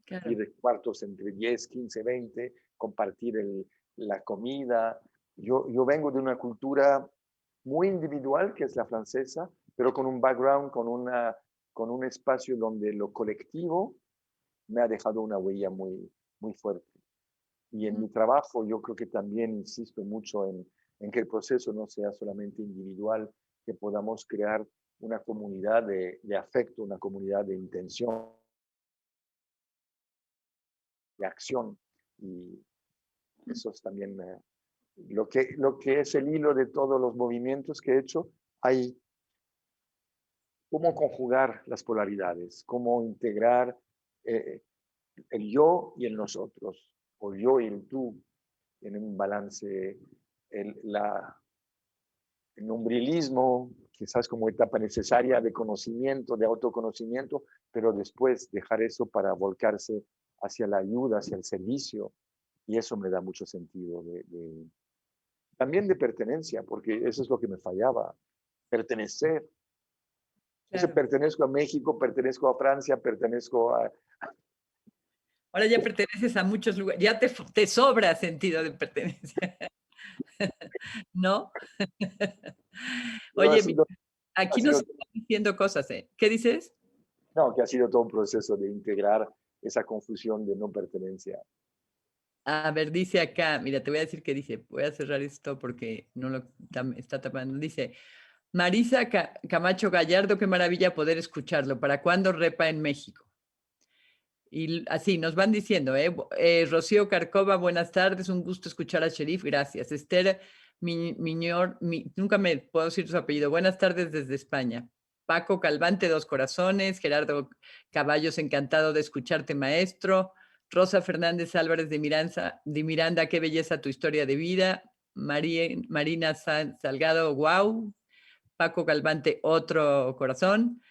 Claro, Compartir cuartos entre 10, 15, 20, compartir la comida. Yo vengo de una cultura muy individual, que es la francesa, pero con un background, con un espacio donde lo colectivo me ha dejado una huella muy fuerte. Y en ujú, mi trabajo yo creo que también insisto mucho en que el proceso no sea solamente individual, que podamos crear una comunidad de afecto, una comunidad de intención, de acción. Y eso es también lo que es el hilo de todos los movimientos que he hecho. Hay cómo conjugar las polaridades, cómo integrar eh, el yo y el nosotros, o yo y el tú, en un balance, el nombrilismo, quizás como etapa necesaria de conocimiento, de autoconocimiento, pero después dejar eso para volcarse hacia la ayuda, hacia el servicio, y eso me da mucho sentido también de pertenencia, porque eso es lo que me fallaba, pertenecer. Entonces claro. pertenezco a México, pertenezco a Francia, pertenezco a... Ahora ya perteneces a muchos lugares, ya te sobra sentido de pertenencia, ¿no? No, Oye, ha aquí nos sido, están diciendo cosas, ¿eh? ¿Qué dices? no, que ha sido todo un proceso de integrar esa confusión de no pertenencia. A ver, dice acá, mira, te voy a decir qué dice. Voy a cerrar esto porque no lo está tapando. Dice, Marisa Camacho Gallardo, qué maravilla poder escucharlo. ¿Para cuándo repa en México? Y así nos van diciendo, ¿eh? Rocío Carcova, buenas tardes, un gusto escuchar a Sherif, gracias. Esther Miñor, nunca me puedo decir su apellido, buenas tardes desde España. Paco Calvante, Dos Corazones, Gerardo Caballos, encantado de escucharte, maestro. Rosa Fernández Álvarez de Miranda, qué belleza tu historia de vida. Marina Salgado, wow. Paco Calvante, otro corazón.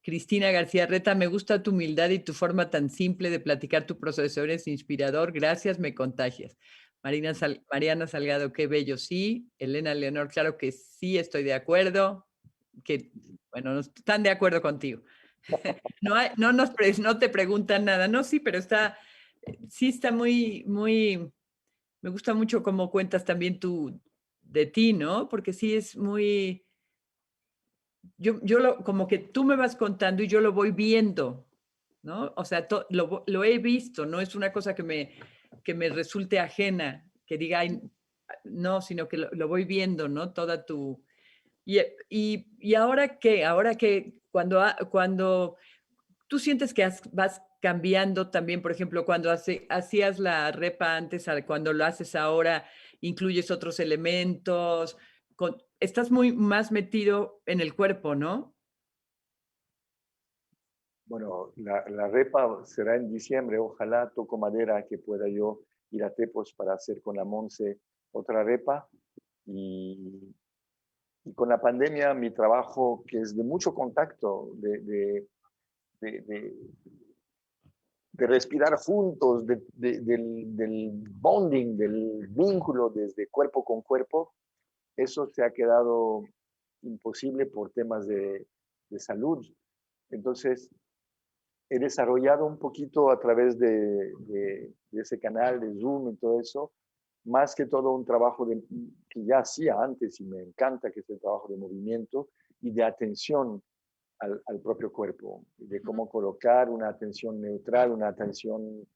Cristina García Reta, me gusta tu humildad y tu forma tan simple de platicar tu proceso. Eres inspirador. Gracias, me contagias. Mariana Salgado, qué bello, sí. Elena Leonor, claro que sí, estoy de acuerdo. Que, bueno, no están de acuerdo contigo. No, no te preguntan nada. No, sí, pero sí está me gusta mucho cómo cuentas también de ti, ¿no? Porque sí es muy, como que tú me vas contando y yo lo voy viendo, ¿no? O sea, lo he visto, no es una cosa que me resulte ajena, que diga, "Ay, no, sino que lo voy viendo, ¿no? Toda tu... Y ahora qué, cuando tú sientes que vas cambiando también, por ejemplo, cuando hacías la repa antes, cuando lo haces ahora, incluyes otros elementos, estás muy más metido en el cuerpo, ¿no? Bueno, la repa será en diciembre, ojalá toco madera que pueda yo ir a Tepos para hacer con la Monse otra repa. Y, y con la pandemia, mi trabajo, que es de mucho contacto, de, de, de respirar juntos, del bonding, del vínculo desde cuerpo con cuerpo, eso se ha quedado imposible por temas de salud. Entonces, he desarrollado un poquito a través de ese canal de Zoom y todo eso, más que todo un trabajo que ya hacía antes y me encanta, que es el trabajo de movimiento y de atención al propio cuerpo, de cómo colocar una atención neutral, una atención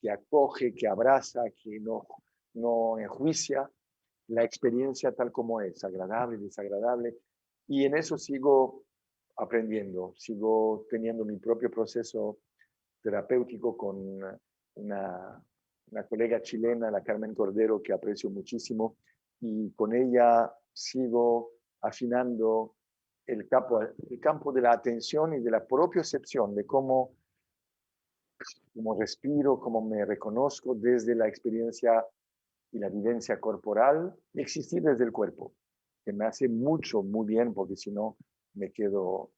que acoge, que abraza, que no enjuicia la experiencia tal como es, agradable, desagradable. Y en eso sigo aprendiendo, sigo teniendo mi propio proceso terapéutico con una, una colega chilena, la Carmen Cordero, que aprecio muchísimo, y con ella sigo afinando el campo de la atención y de la propiocepción, de cómo respiro, cómo me reconozco desde la experiencia y la vivencia corporal, y existir desde el cuerpo, que me hace mucho, muy bien, porque si no me quedo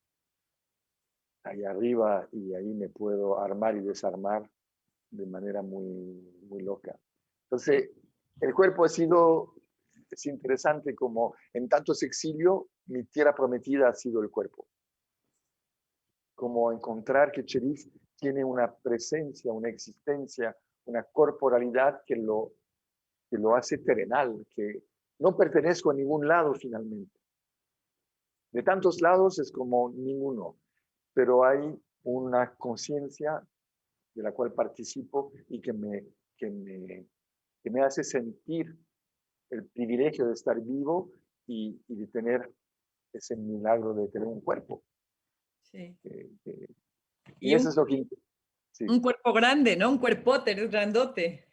ahí arriba y ahí me puedo armar y desarmar de manera muy, muy loca. Sí. Entonces, el cuerpo ha sido, es interesante como en tantos exilio, mi tierra prometida ha sido el cuerpo. Como encontrar que Cherif tiene una presencia, una existencia, una corporalidad que lo hace terrenal, que no pertenezco a ningún lado finalmente. De tantos lados es como ninguno, pero hay una conciencia de la cual participo y que me, que me hace sentir el privilegio de estar vivo y de tener ese milagro de tener un cuerpo. Sí. Y Y eso es lo que... Sí. un cuerpo grande, ¿no? Un cuerpote, eres grandote.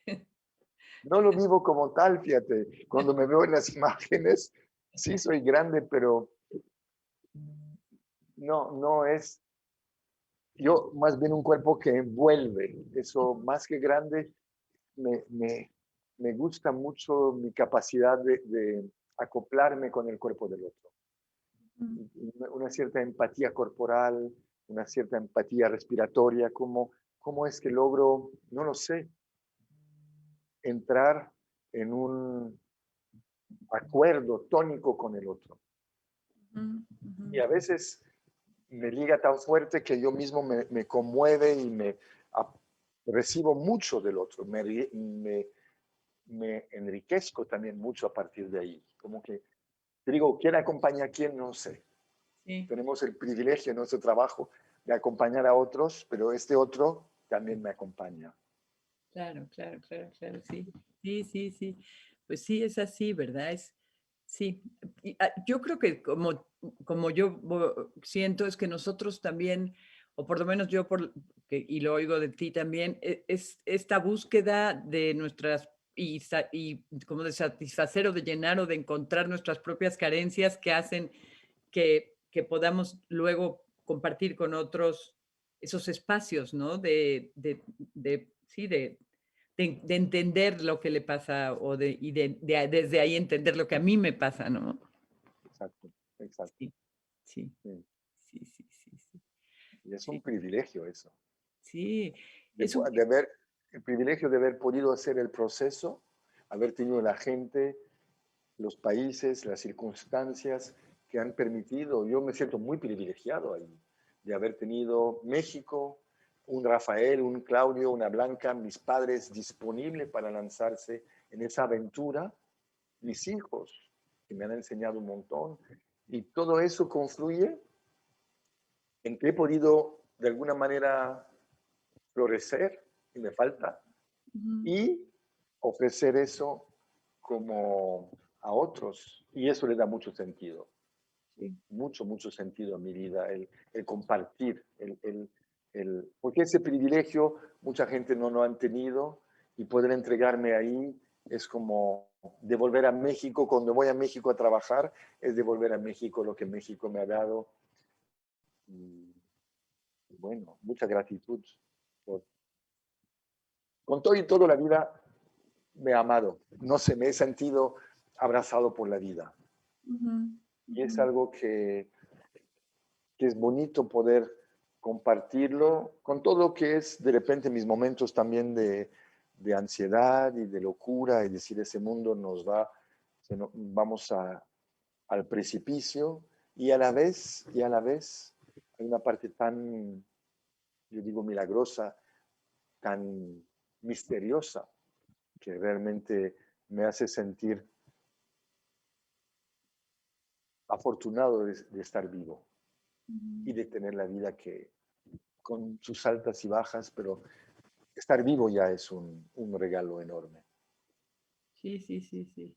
No lo vivo como tal, fíjate. Cuando me veo en las imágenes, sí soy grande, pero no es... Yo más bien un cuerpo que envuelve. Eso más que grande, me, me, me gusta mucho mi capacidad de acoplarme con el cuerpo del otro. Una cierta empatía corporal, una cierta empatía respiratoria, cómo es que logro, no lo sé, entrar en un acuerdo tónico con el otro. Y a veces me liga tan fuerte que yo mismo me conmueve y recibo mucho del otro, me enriquezco también mucho a partir de ahí. Como que, te digo, ¿quién acompaña a quién? No sé. Sí, Tenemos el privilegio en nuestro trabajo de acompañar a otros, pero este otro también me acompaña. claro, claro, claro, claro, sí. Sí, sí, sí. Pues sí, es así, ¿verdad? Sí. Yo creo que como yo siento es que nosotros también, o por lo menos yo, y lo oigo de ti también, es esta búsqueda de nuestras, y como de satisfacer o de llenar o de encontrar nuestras propias carencias que hacen que podamos luego compartir con otros esos espacios, ¿no? Sí, de entender lo que le pasa desde ahí entender lo que a mí me pasa, ¿no? Exacto, exacto. Sí, sí, Sí. sí, sí, sí, sí. Y es un Sí, privilegio eso, sí. de, Es un, de haber, el privilegio de haber podido hacer el proceso, haber tenido la gente, los países, las circunstancias que han permitido, yo me siento muy privilegiado ahí, de haber tenido México, un Rafael, un Claudio, una Blanca, mis padres disponibles para lanzarse en esa aventura, mis hijos, que me han enseñado un montón, y todo eso confluye en que he podido de alguna manera florecer, y me falta, Ujú, y ofrecer eso como a otros. Y eso le da mucho sentido, sí. mucho, mucho sentido a mi vida, el compartir, porque ese privilegio mucha gente no lo han tenido y poder entregarme ahí es como devolver a México, cuando voy a México a trabajar, es devolver a México lo que México me ha dado. Y bueno, mucha gratitud. Por, con todo y todo la vida me he amado, no se me he sentido abrazado por la vida. Ujú, Y es ujú. algo que es bonito poder compartirlo con todo lo que es de repente mis momentos también de ansiedad y de locura y decir ese mundo nos va, vamos al precipicio y a la vez hay una parte tan, yo digo, milagrosa, tan misteriosa que realmente me hace sentir afortunado de estar vivo y de tener la vida que con sus altas y bajas, pero estar vivo ya es un regalo enorme. Sí, sí, sí, sí.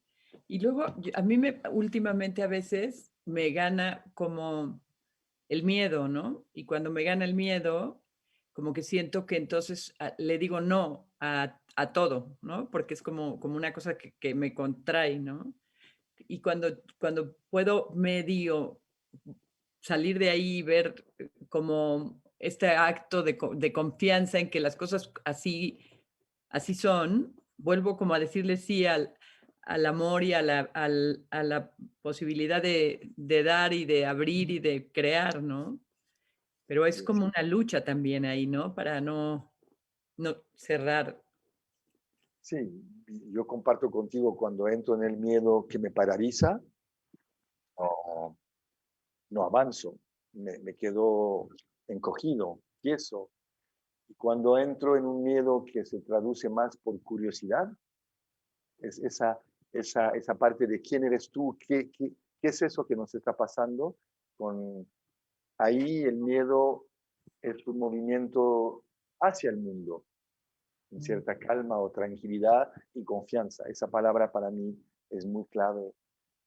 Y luego, a mí últimamente a veces me gana como el miedo, ¿no? Y cuando me gana el miedo, como que siento que entonces le digo no a todo, ¿no? Porque es como una cosa que me contrae, ¿no? Y cuando puedo medio salir de ahí y ver como este acto de confianza en que las cosas así son, vuelvo como a decirle sí al amor y a la posibilidad de dar y de abrir y de crear, ¿no? Pero es es- como una lucha también ahí, ¿no? Para no cerrar. sí, yo comparto contigo cuando entro en el miedo que me paraliza, no, no avanzo, me quedo encogido, tieso. Y cuando entro en un miedo que se traduce más por curiosidad, es esa parte de quién eres tú, qué es eso que nos está pasando. Con, ahí el miedo es un movimiento hacia el mundo, en Mm, cierta calma o tranquilidad y confianza. Esa palabra para mí es muy clave.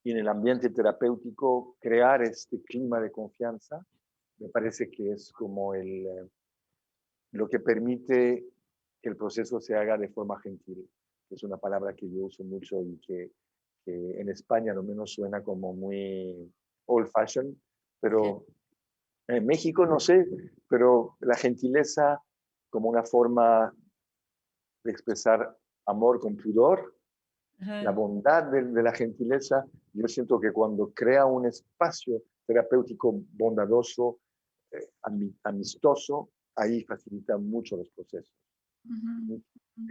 Y en el ambiente terapéutico, crear este clima de confianza, me parece que es como lo que permite que el proceso se haga de forma gentil. Es una palabra que yo uso mucho y que en España al menos suena como muy old fashioned, sí. pero en México no sé, pero la gentileza como una forma de expresar amor con pudor, la Ajá. bondad de la gentileza, yo siento que cuando crea un espacio terapéutico bondadoso, amistoso, ahí facilita mucho los procesos. Ujú.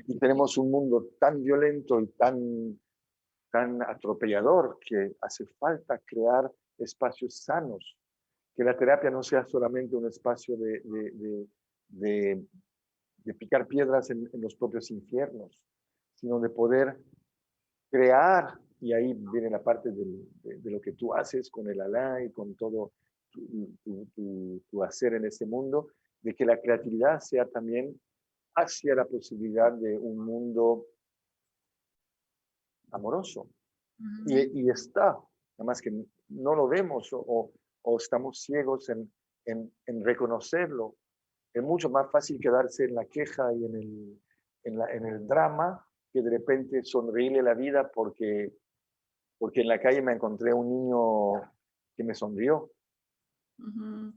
Y tenemos un mundo tan violento y tan atropellador que hace falta crear espacios sanos, que la terapia no sea solamente un espacio de, de picar piedras en los propios infiernos, sino de poder crear, y ahí viene la parte de lo que tú haces con el Alá y con todo tu hacer en este mundo, de que la creatividad sea también hacia la posibilidad de un mundo amoroso. Ujú. Y está, nada más que no lo vemos o estamos ciegos en reconocerlo. Es mucho más fácil quedarse en la queja y en el drama que de repente sonreírle la vida porque en la calle me encontré un niño que me sonrió. Ujú.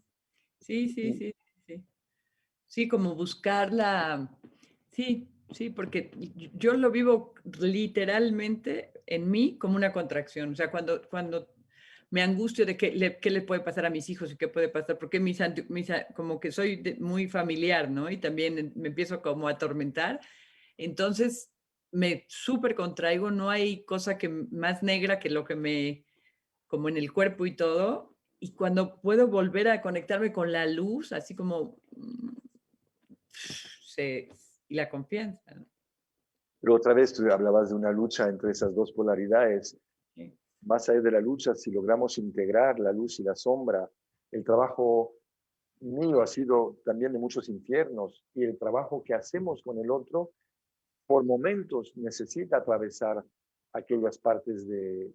Sí, sí, Y sí, sí. Sí, como buscar la sí, sí, porque yo lo vivo literalmente en mí como una contracción. O sea, cuando me angustio de qué le puede pasar a mis hijos y qué puede pasar, porque como que soy muy familiar, ¿no? Y también me empiezo como a atormentar. Entonces, me súper contraigo, no hay cosa que más negra que lo que como en el cuerpo y todo. Y cuando puedo volver a conectarme con la luz, así como se, y la confianza, ¿no? pero otra vez tú hablabas de una lucha entre esas dos polaridades. Sí. Más allá de la lucha, si logramos integrar la luz y la sombra, el trabajo mío ha sido también de muchos infiernos y el trabajo que hacemos con el otro, por momentos necesita atravesar aquellas partes de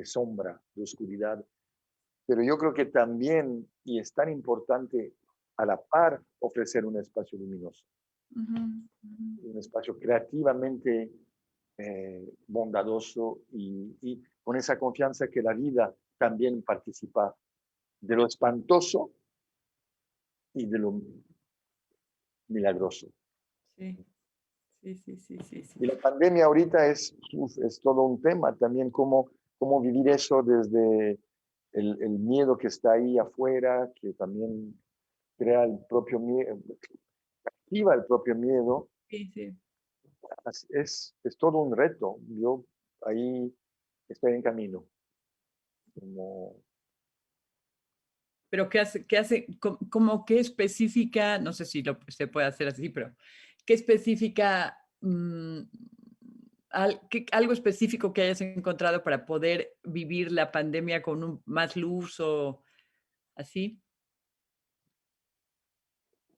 sombra, de oscuridad. Pero yo creo que también, y es tan importante a la par, ofrecer un espacio luminoso, Ujú, ujú. un espacio creativamente bondadoso y con esa confianza que la vida también participa de lo espantoso y de lo milagroso. Sí, sí, sí, sí, sí, sí. Y la pandemia ahorita es todo un tema también, cómo vivir eso desde el miedo que está ahí afuera, que también crea el propio miedo, activa el propio miedo. Sí, sí. Es todo un reto. Yo ahí estoy en camino. Como, Pero como qué específica, no sé si se puede hacer así, pero qué específica, algo específico que hayas encontrado para poder vivir la pandemia con más luz o así?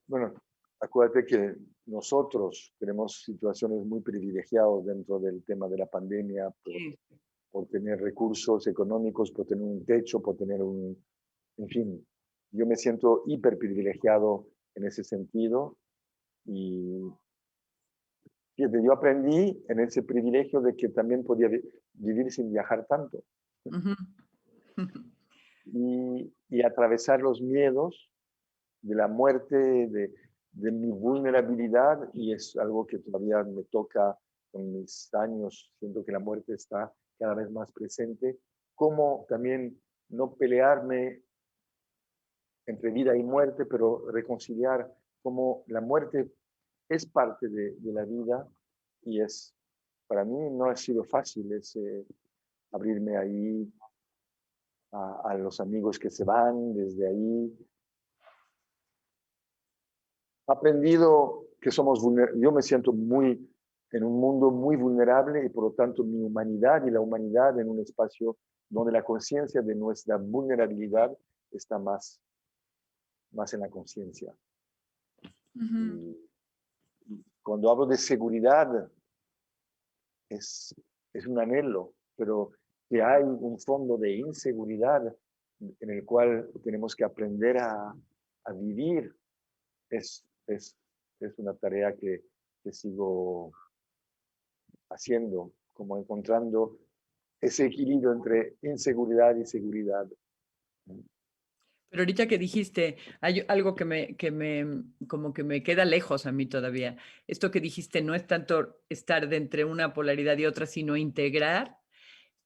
bueno, acuérdate que nosotros tenemos situaciones muy privilegiadas dentro del tema de la pandemia Sí. por tener recursos económicos, por tener un techo, por tener en fin, yo me siento hiper privilegiado en ese sentido y fíjate, yo aprendí en ese privilegio de que también podía vivir sin viajar tanto Ujú. y atravesar los miedos de la muerte, de mi vulnerabilidad y es algo que todavía me toca con mis años, siento que la muerte está cada vez más presente, como también no pelearme entre vida y muerte, pero reconciliar cómo la muerte es parte de la vida y es, para mí no ha sido fácil ese, abrirme ahí a los amigos que se van desde ahí. He aprendido que somos vulnerables, yo me siento muy en un mundo muy vulnerable y por lo tanto mi humanidad y la humanidad en un espacio donde la conciencia de nuestra vulnerabilidad está más en la conciencia. Ujú. Y cuando hablo de seguridad, es, es un anhelo, pero que hay un fondo de inseguridad en el cual tenemos que aprender a vivir, es, es, es una tarea que sigo haciendo, como encontrando ese equilibrio entre inseguridad y seguridad. Pero ahorita que dijiste, hay algo como que me queda lejos a mí todavía. Esto que dijiste no es tanto estar de entre una polaridad y otra, sino integrar,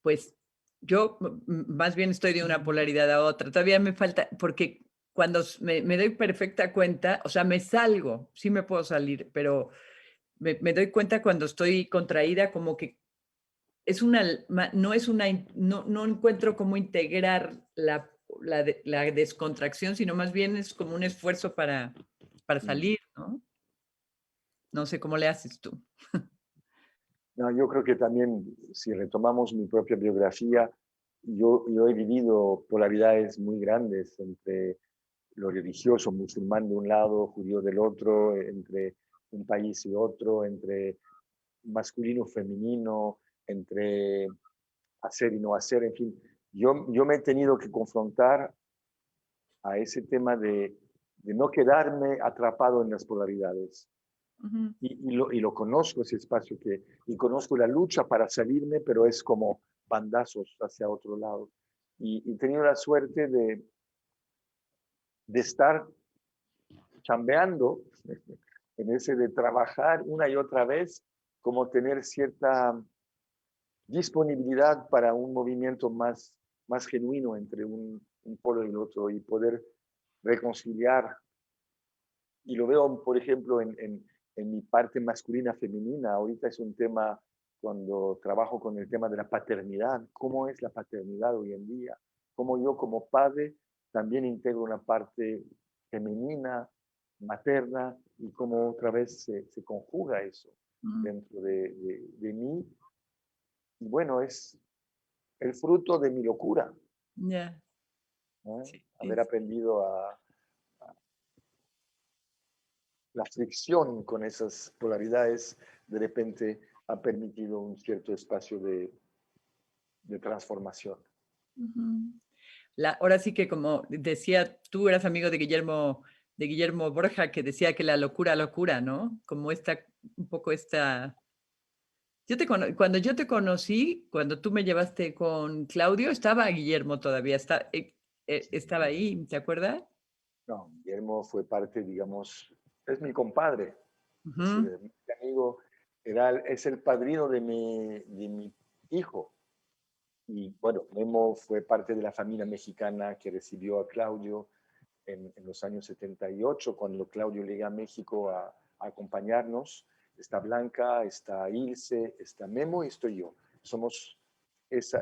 pues yo más bien estoy de una polaridad a otra. Todavía me falta, porque cuando me doy perfecta cuenta, o sea, me salgo, sí me puedo salir, pero me doy cuenta cuando estoy contraída, como que es una, no es una, no encuentro cómo integrar la descontracción, sino más bien es como un esfuerzo para salir, ¿no? No sé cómo le haces tú. No, yo creo que también, si retomamos mi propia biografía, yo he vivido polaridades muy grandes entre lo religioso, musulmán de un lado, judío del otro, entre un país y otro, entre masculino, femenino, entre hacer y no hacer, en fin. Yo me he tenido que confrontar a ese tema de no quedarme atrapado en las polaridades. Ujú. Y lo conozco, ese espacio y conozco la lucha para salirme, pero es como bandazos hacia otro lado. Y he tenido la suerte de estar chambeando en ese de trabajar una y otra vez, como tener cierta disponibilidad para un movimiento más genuino entre un polo y el otro y poder reconciliar. Y lo veo, por ejemplo, en mi parte masculina femenina. Ahorita es un tema cuando trabajo con el tema de la paternidad. ¿Cómo es la paternidad hoy en día? Cómo yo como padre también integro una parte femenina, materna, y cómo otra vez se conjuga eso Mm. dentro de mí. Y bueno, es el fruto de mi locura, Ya, ¿no? sí, Haber aprendido a la fricción con esas polaridades de repente ha permitido un cierto espacio de transformación. ujú. Ahora sí que como decía, tú eras amigo de Guillermo Borja, que decía que la locura, locura, ¿no? Como esta, un poco esta. Cuando yo te conocí, cuando tú me llevaste con Claudio, estaba Guillermo todavía, estaba ahí, ¿te acuerdas? No, Guillermo fue parte, digamos, es mi compadre, es Ujú. decir, mi amigo, es el padrino de mi hijo. Y bueno, Memo fue parte de la familia mexicana que recibió a Claudio en los años 78, cuando Claudio llega a México a acompañarnos. Está Blanca, está Ilse, está Memo y estoy yo. Somos esa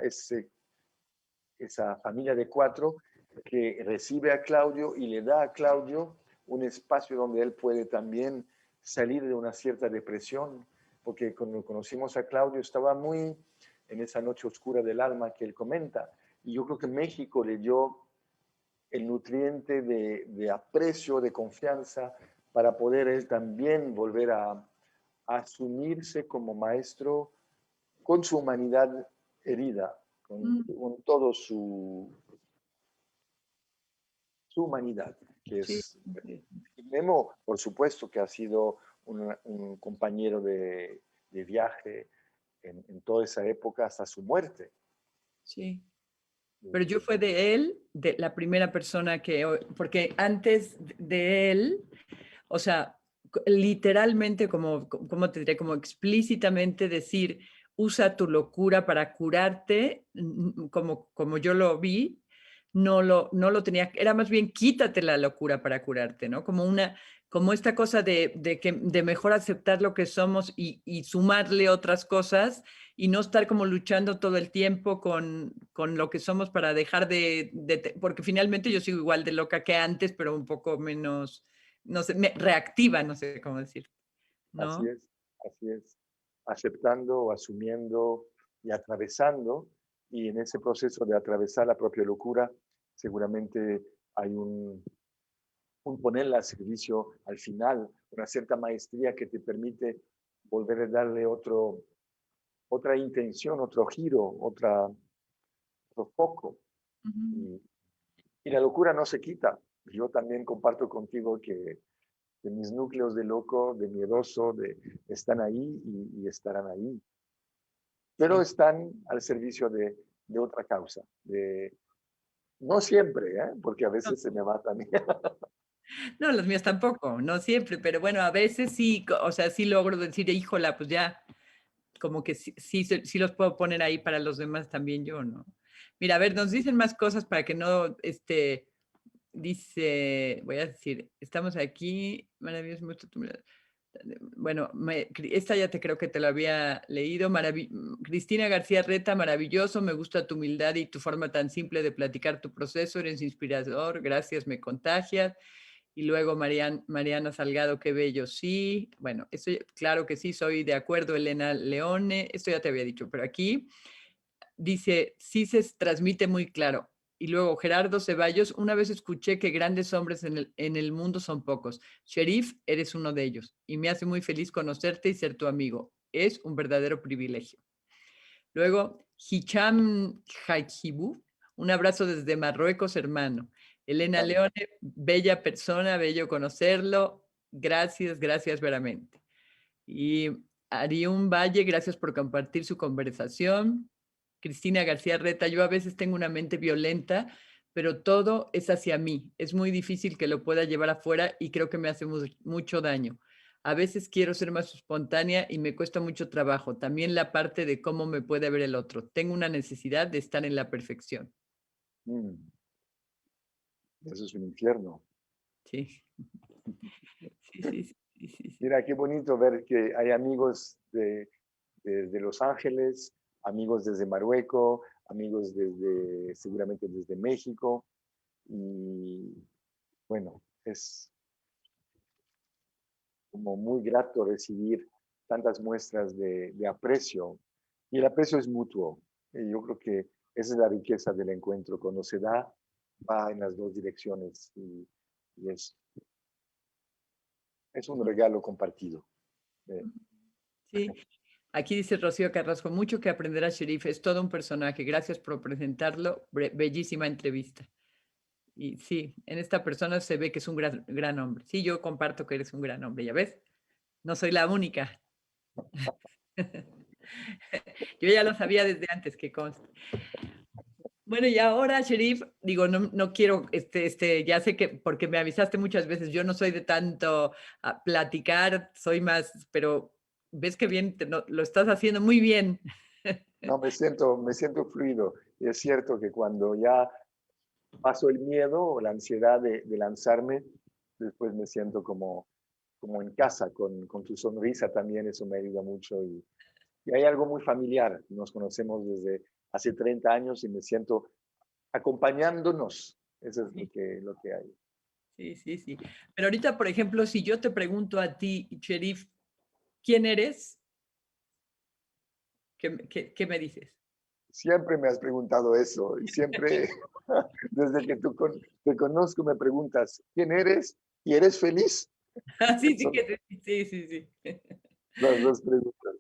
familia de cuatro que recibe a Claudio y le da a Claudio un espacio donde él puede también salir de una cierta depresión, porque cuando conocimos a Claudio estaba muy en esa noche oscura del alma que él comenta. Y yo creo que México le dio el nutriente de aprecio, de confianza, para poder él también volver a asumirse como maestro con su humanidad herida, Mm. con todo su humanidad, que Sí, es sí, Memo, por supuesto, que ha sido un compañero de viaje en toda esa época hasta su muerte. sí. Pero yo Y, fue de él, de la primera persona porque antes de él, o sea, literalmente, como te diré, como explícitamente decir, usa tu locura para curarte, como yo lo vi, no lo tenía, era más bien quítate la locura para curarte, ¿no? Como esta cosa de mejor aceptar lo que somos y sumarle otras cosas y no estar como luchando todo el tiempo con lo que somos para dejar porque finalmente yo sigo igual de loca que antes, pero un poco menos, no sé, reactiva, no sé cómo decir, Así ¿no? es, así es. Aceptando, asumiendo y atravesando. Y en ese proceso de atravesar la propia locura, seguramente hay un ponerla al servicio al final, una cierta maestría que te permite volver a darle otra intención, otro giro, otro foco. Ujú. Y, y la locura no se quita. Yo también comparto contigo que mis núcleos de loco, de miedoso, están ahí y estarán ahí. Pero Sí. están al servicio de otra causa. No siempre, ¿eh? Porque a No, veces se me va también. no, los míos tampoco, no siempre, pero bueno, a veces sí, o sea, sí logro decir, híjola, pues ya, como que sí los puedo poner ahí para los demás también yo, ¿no? Mira, a ver, nos dicen más cosas para que no, dice, voy a decir, estamos aquí, maravilloso, mucho tu mirada. Bueno, esta ya te creo que te lo había leído. Cristina García Reta, maravilloso, me gusta tu humildad y tu forma tan simple de platicar tu proceso, eres inspirador, gracias, me contagias. Y luego Mariana Salgado, qué bello, sí. Bueno, eso claro que sí, soy de acuerdo, Elena Leone, esto ya te había dicho, pero aquí dice, sí se transmite muy claro. Y luego Gerardo Ceballos, una vez escuché que grandes hombres en el mundo son pocos. Sherif, eres uno de ellos. Y me hace muy feliz conocerte y ser tu amigo. Es un verdadero privilegio. Luego, Hicham Hajibu, un abrazo desde Marruecos, hermano. Elena Leone, bella persona, bello conocerlo. Gracias, gracias veramente. Y Ariún Valle, gracias por compartir su conversación. Cristina García Reta, yo a veces tengo una mente violenta, pero todo es hacia mí. Es muy difícil que lo pueda llevar afuera y creo que me hace mucho daño. A veces quiero ser más espontánea y me cuesta mucho trabajo. También la parte de cómo me puede ver el otro. Tengo una necesidad de estar en la perfección. Mm, eso es un infierno. Sí, sí, sí, sí, sí, sí, sí. Mira, qué bonito ver que hay amigos de Los Ángeles, amigos desde Marruecos, amigos seguramente desde México. Y bueno, es como muy grato recibir tantas muestras de aprecio. Y el aprecio es mutuo. Y yo creo que esa es la riqueza del encuentro. Cuando se da, va en las dos direcciones y es un regalo compartido. Eh, Sí, aquí dice Rocío Carrasco, mucho que aprender a Sherif, es todo un personaje. Gracias por presentarlo. Bellísima entrevista. Y sí, en esta persona se ve que es un gran hombre. Sí, yo comparto que eres un gran hombre, ¿ya ves? No soy la única. Yo ya lo sabía desde antes, que conste. Bueno, y ahora, Sherif, digo, no quiero, ya sé que, porque me avisaste muchas veces, yo no soy de tanto platicar, soy más, pero ves que bien, lo estás haciendo muy bien. no, me siento fluido. Y es cierto que cuando ya paso el miedo o la ansiedad de lanzarme, después me siento como en casa, con tu sonrisa también, eso me ayuda mucho. Y hay algo muy familiar. Nos conocemos desde hace 30 años y me siento acompañándonos. Eso es lo Sí, que hay. sí, sí, sí. Pero ahorita, por ejemplo, si yo te pregunto a ti, Sherif, ¿quién eres? ¿Qué me dices? Siempre me has preguntado eso y siempre, desde que te conozco, me preguntas, ¿quién eres? ¿Y eres feliz? Sí, sí, Son sí, sí, sí. las dos preguntas.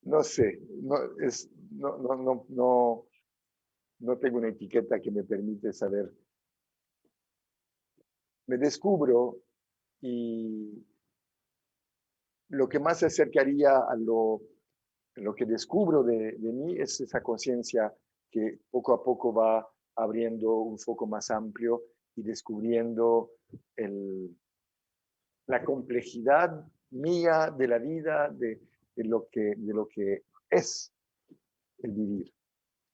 No sé, no tengo una etiqueta que me permite saber. Me descubro y lo que más se acercaría lo que descubro de mí es esa conciencia que poco a poco va abriendo un foco más amplio y descubriendo la complejidad mía de la vida, de lo que es el vivir.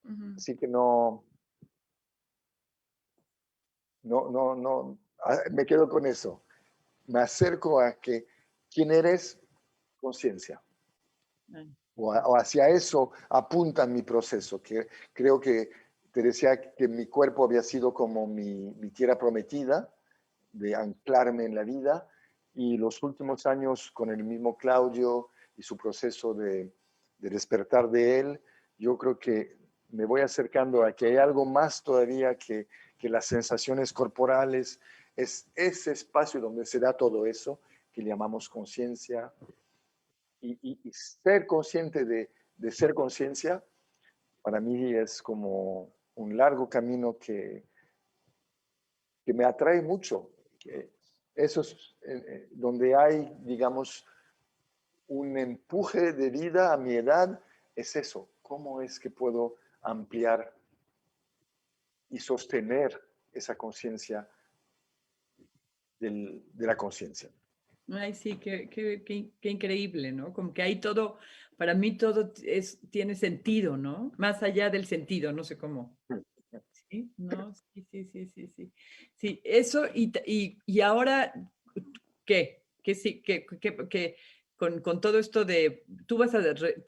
Ujú. Así que no, me quedo con eso. Me acerco a que quién eres, conciencia. Ah, O hacia eso apunta mi proceso, que creo que te decía que mi cuerpo había sido como mi tierra prometida, de anclarme en la vida, y los últimos años con el mismo Claudio y su proceso de despertar de él, yo creo que me voy acercando a que hay algo más todavía que las sensaciones corporales, es ese espacio donde se da todo eso que llamamos conciencia, y ser consciente de ser conciencia, para mí es como un largo camino que me atrae mucho. Que eso es donde hay, digamos, un empuje de vida a mi edad, es eso. ¿Cómo es que puedo ampliar y sostener esa conciencia de la conciencia? ay, sí, qué increíble, ¿no? Como que ahí todo, para mí todo tiene sentido, ¿no? Más allá del sentido, no sé cómo. Sí, no, sí, sí, sí, sí, sí. Sí, eso y ahora, ¿qué? ¿Qué sí, qué con todo esto de, tú vas a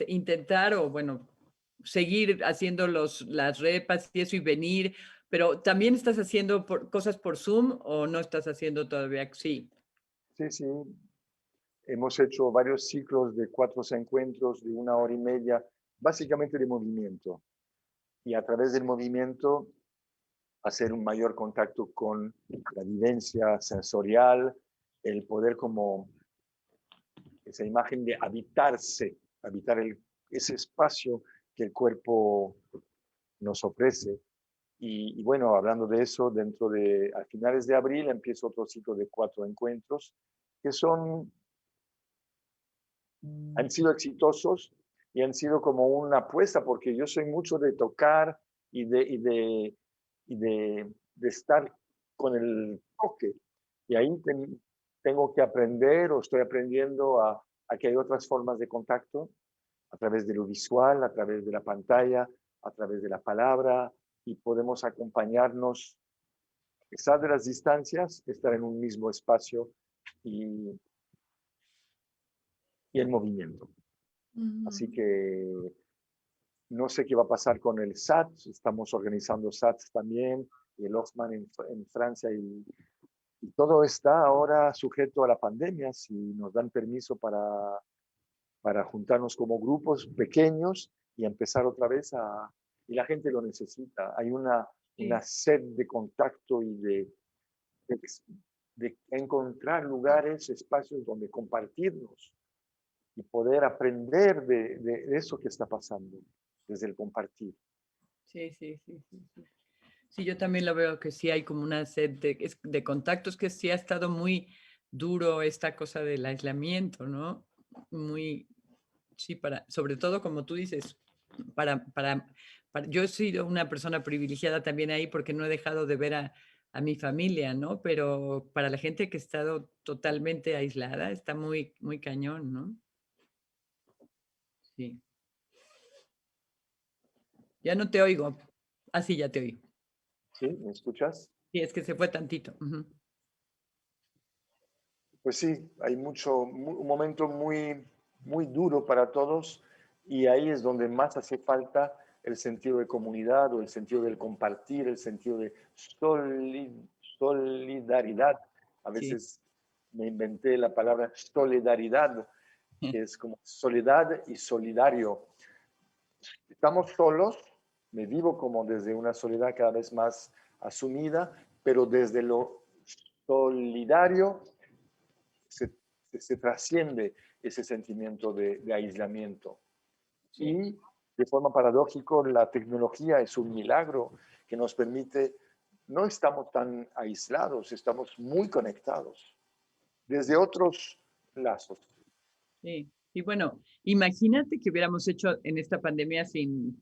intentar o bueno, seguir haciendo las repas y eso y venir, pero también estás haciendo cosas por Zoom o no estás haciendo todavía? Sí. Sí, sí. Hemos hecho varios ciclos de 4 encuentros de 1 hora y media, básicamente de movimiento. Y a través del movimiento hacer un mayor contacto con la vivencia sensorial, el poder como esa imagen de habitarse, habitar ese espacio que el cuerpo nos ofrece. Y bueno, hablando de eso, a finales de abril empiezo otro ciclo de 4 encuentros que han sido exitosos y han sido como una apuesta, porque yo soy mucho de tocar y de estar con el toque. Y ahí tengo que aprender o estoy aprendiendo a que hay otras formas de contacto a través de lo visual, a través de la pantalla, a través de la palabra, y podemos acompañarnos, a pesar de las distancias, estar en un mismo espacio y, y en movimiento. Así Mm. que no sé qué va a pasar con el SAT, estamos organizando SATs también, y el Hoffman en Francia, y todo está ahora sujeto a la pandemia, si nos dan permiso para juntarnos como grupos pequeños y empezar otra vez y la gente lo necesita. Hay una Sí, sed de contacto y de, de encontrar lugares, espacios donde compartirnos y poder aprender de eso que está pasando desde el compartir. sí, sí, sí, sí, sí. Sí, yo también lo veo que sí hay como una sed de contactos, que sí ha estado muy duro esta cosa del aislamiento, ¿no? Muy, sí, sobre todo como tú dices, para, para, yo he sido una persona privilegiada también ahí porque no he dejado de ver a mi familia, ¿no? Pero para la gente que ha estado totalmente aislada, está muy, muy cañón, ¿no? Sí. Ya no te oigo. Ah, sí, ya te oí. ¿Sí? ¿Me escuchas? Sí, es que se fue tantito. Ujú. Pues sí, hay un momento muy duro para todos, y ahí es donde más hace falta el sentido de comunidad o el sentido del compartir, el sentido de solidaridad. A Sí. veces me inventé la palabra solidaridad, que es como soledad y solidario. Estamos solos, me vivo como desde una soledad cada vez más asumida, pero desde lo solidario se, se trasciende ese sentimiento de aislamiento. Sí. Y de forma paradójica, la tecnología es un milagro que nos permite, no estamos tan aislados, estamos muy conectados desde otros lazos. Sí, y bueno, imagínate que hubiéramos hecho en esta pandemia sin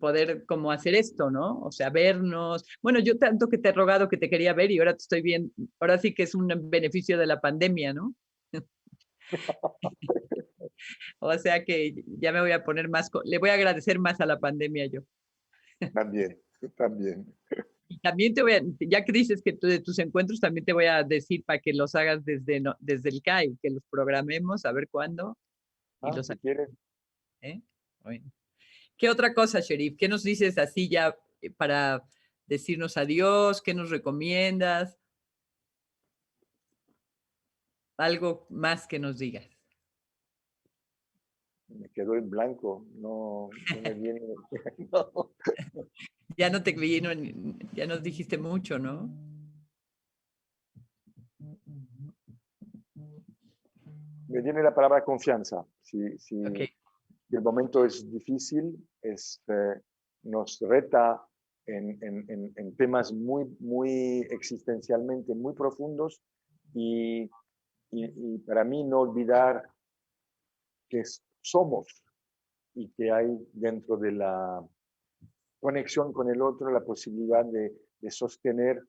poder como hacer esto, ¿no? O sea, vernos. Bueno, yo tanto que te he rogado que te quería ver y ahora te estoy viendo. Ahora sí que es un beneficio de la pandemia, ¿no? O sea que ya me voy a poner más, le voy a agradecer más a la pandemia yo. También, también. Y también te voy a, ya que dices que de tus encuentros, también te voy a decir para que los hagas desde, desde el CAI, que los programemos, a ver cuándo, y Ah, los si hagamos, quieres. ¿eh? Bueno. ¿Qué otra cosa, Sherif? ¿Qué nos dices así ya para decirnos adiós? ¿Qué nos recomiendas? Algo más que nos digas. Me quedo en blanco, no, no me viene. No. Ya no te vino, ya nos dijiste mucho, ¿no? Me viene la palabra confianza. Si Ok. el momento es difícil, nos reta en temas muy existencialmente muy profundos y, y para mí no olvidar que somos y que hay dentro de la conexión con el otro la posibilidad de sostener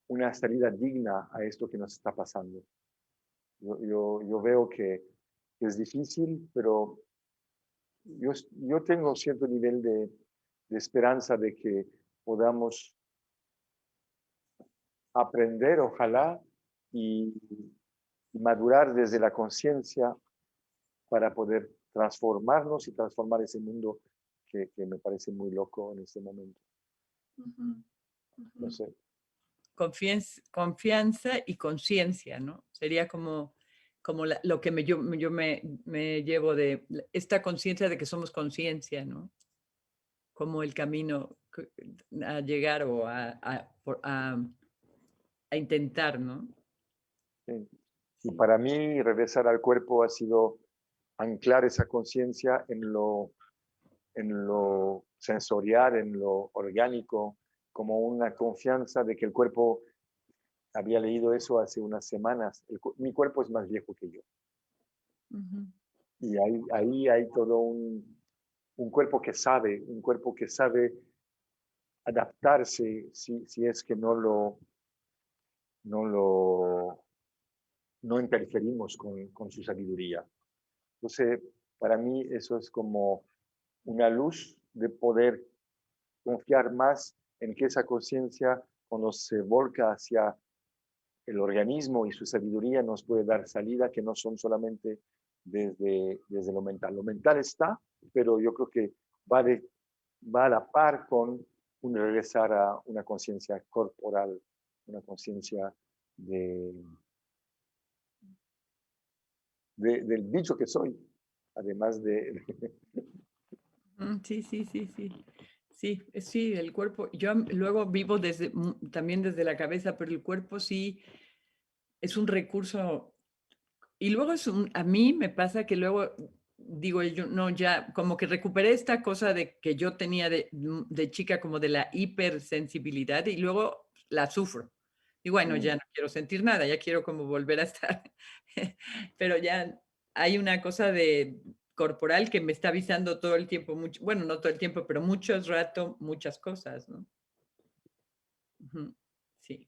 una salida digna a esto que nos está pasando. Yo veo que es difícil, pero yo tengo cierto nivel de esperanza de que podamos aprender, ojalá, y, y madurar desde la conciencia para poder transformarnos y transformar ese mundo que me parece muy loco en este momento. Ujú, No ujú. sé. Confianza y conciencia, ¿no? Sería como, como lo que yo me llevo de esta conciencia de que somos conciencia, ¿no? Como el camino a llegar o a intentar, ¿no? Sí. Y Sí. para mí regresar al cuerpo ha sido anclar esa conciencia en lo sensorial, en lo orgánico, como una confianza de que el cuerpo, había leído eso hace unas semanas, mi cuerpo es más viejo que yo. Ujú, Y ahí hay todo un cuerpo que sabe, un cuerpo que sabe adaptarse si es que no lo no interferimos con su sabiduría. Entonces, para mí eso es como una luz de poder confiar más en que esa conciencia, cuando se volca hacia el organismo y su sabiduría, nos puede dar salida que no son solamente desde lo mental. Lo mental está, pero yo creo que va, va a la par con un regresar a una conciencia corporal, una conciencia de, del bicho que soy, además de... sí, sí, sí, sí. Sí, sí, el cuerpo. Yo luego vivo desde, también desde la cabeza, pero el cuerpo sí es un recurso. Y luego a mí me pasa que luego digo yo, no, ya como que recuperé esta cosa de que yo tenía de chica como de la hipersensibilidad y luego la sufro. Y bueno, ya no quiero sentir nada, ya quiero como volver a estar. Pero ya hay una cosa de corporal que me está avisando todo el tiempo, mucho, bueno, no todo el tiempo, pero muchos rato, muchas cosas, ¿no? Ujú, sí.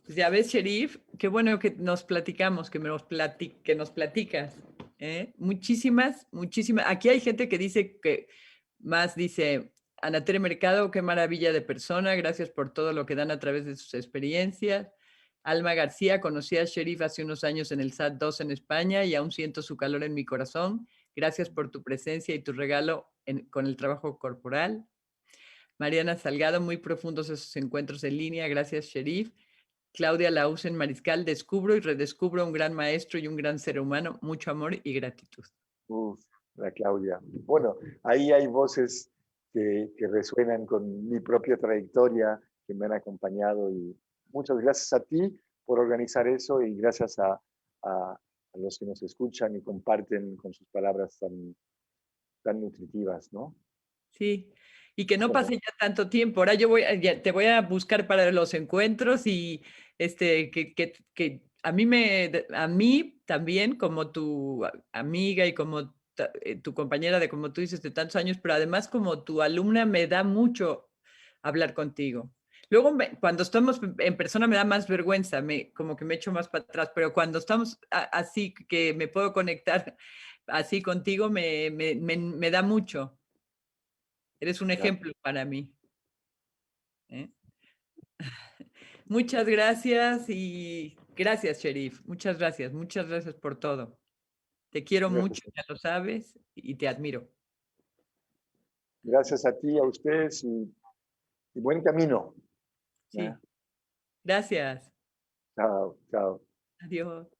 Pues ya ves, Sherif, qué bueno que nos platicamos, que nos platicas. ¿Eh? Muchísimas, muchísimas. Aquí hay gente que dice que más dice, Ana Tere Mercado, qué maravilla de persona, gracias por todo lo que dan a través de sus experiencias. Alma García, conocí a Sherif hace unos años en el SAT 2 en España y aún siento su calor en mi corazón. Gracias por tu presencia y tu regalo con el trabajo corporal. Mariana Salgado, muy profundos esos encuentros en línea. Gracias, Sherif. Claudia Lausen Mariscal, descubro y redescubro a un gran maestro y un gran ser humano. Mucho amor y gratitud. Uf, la Claudia. Bueno, ahí hay voces que resuenan con mi propia trayectoria, que me han acompañado y muchas gracias a ti por organizar eso y gracias a los que nos escuchan y comparten con sus palabras tan nutritivas, ¿no? Sí, y que no Bueno, pase ya tanto tiempo. Ahora yo te voy a buscar para los encuentros y que a mí también como tu amiga y como tu compañera de como tú dices de tantos años, pero además como tu alumna me da mucho hablar contigo. Luego cuando estamos en persona me da más vergüenza, como que me echo más para atrás, pero cuando estamos así que me puedo conectar así contigo me da mucho. Eres un gracias. ejemplo para mí. ¿Eh? Muchas gracias y gracias, Sherif. Muchas gracias por todo. Te quiero mucho, Gracias. ya lo sabes, y te admiro. Gracias a ti, a ustedes y buen camino. ¿Eh? Sí, gracias. Chao, chao. Adiós.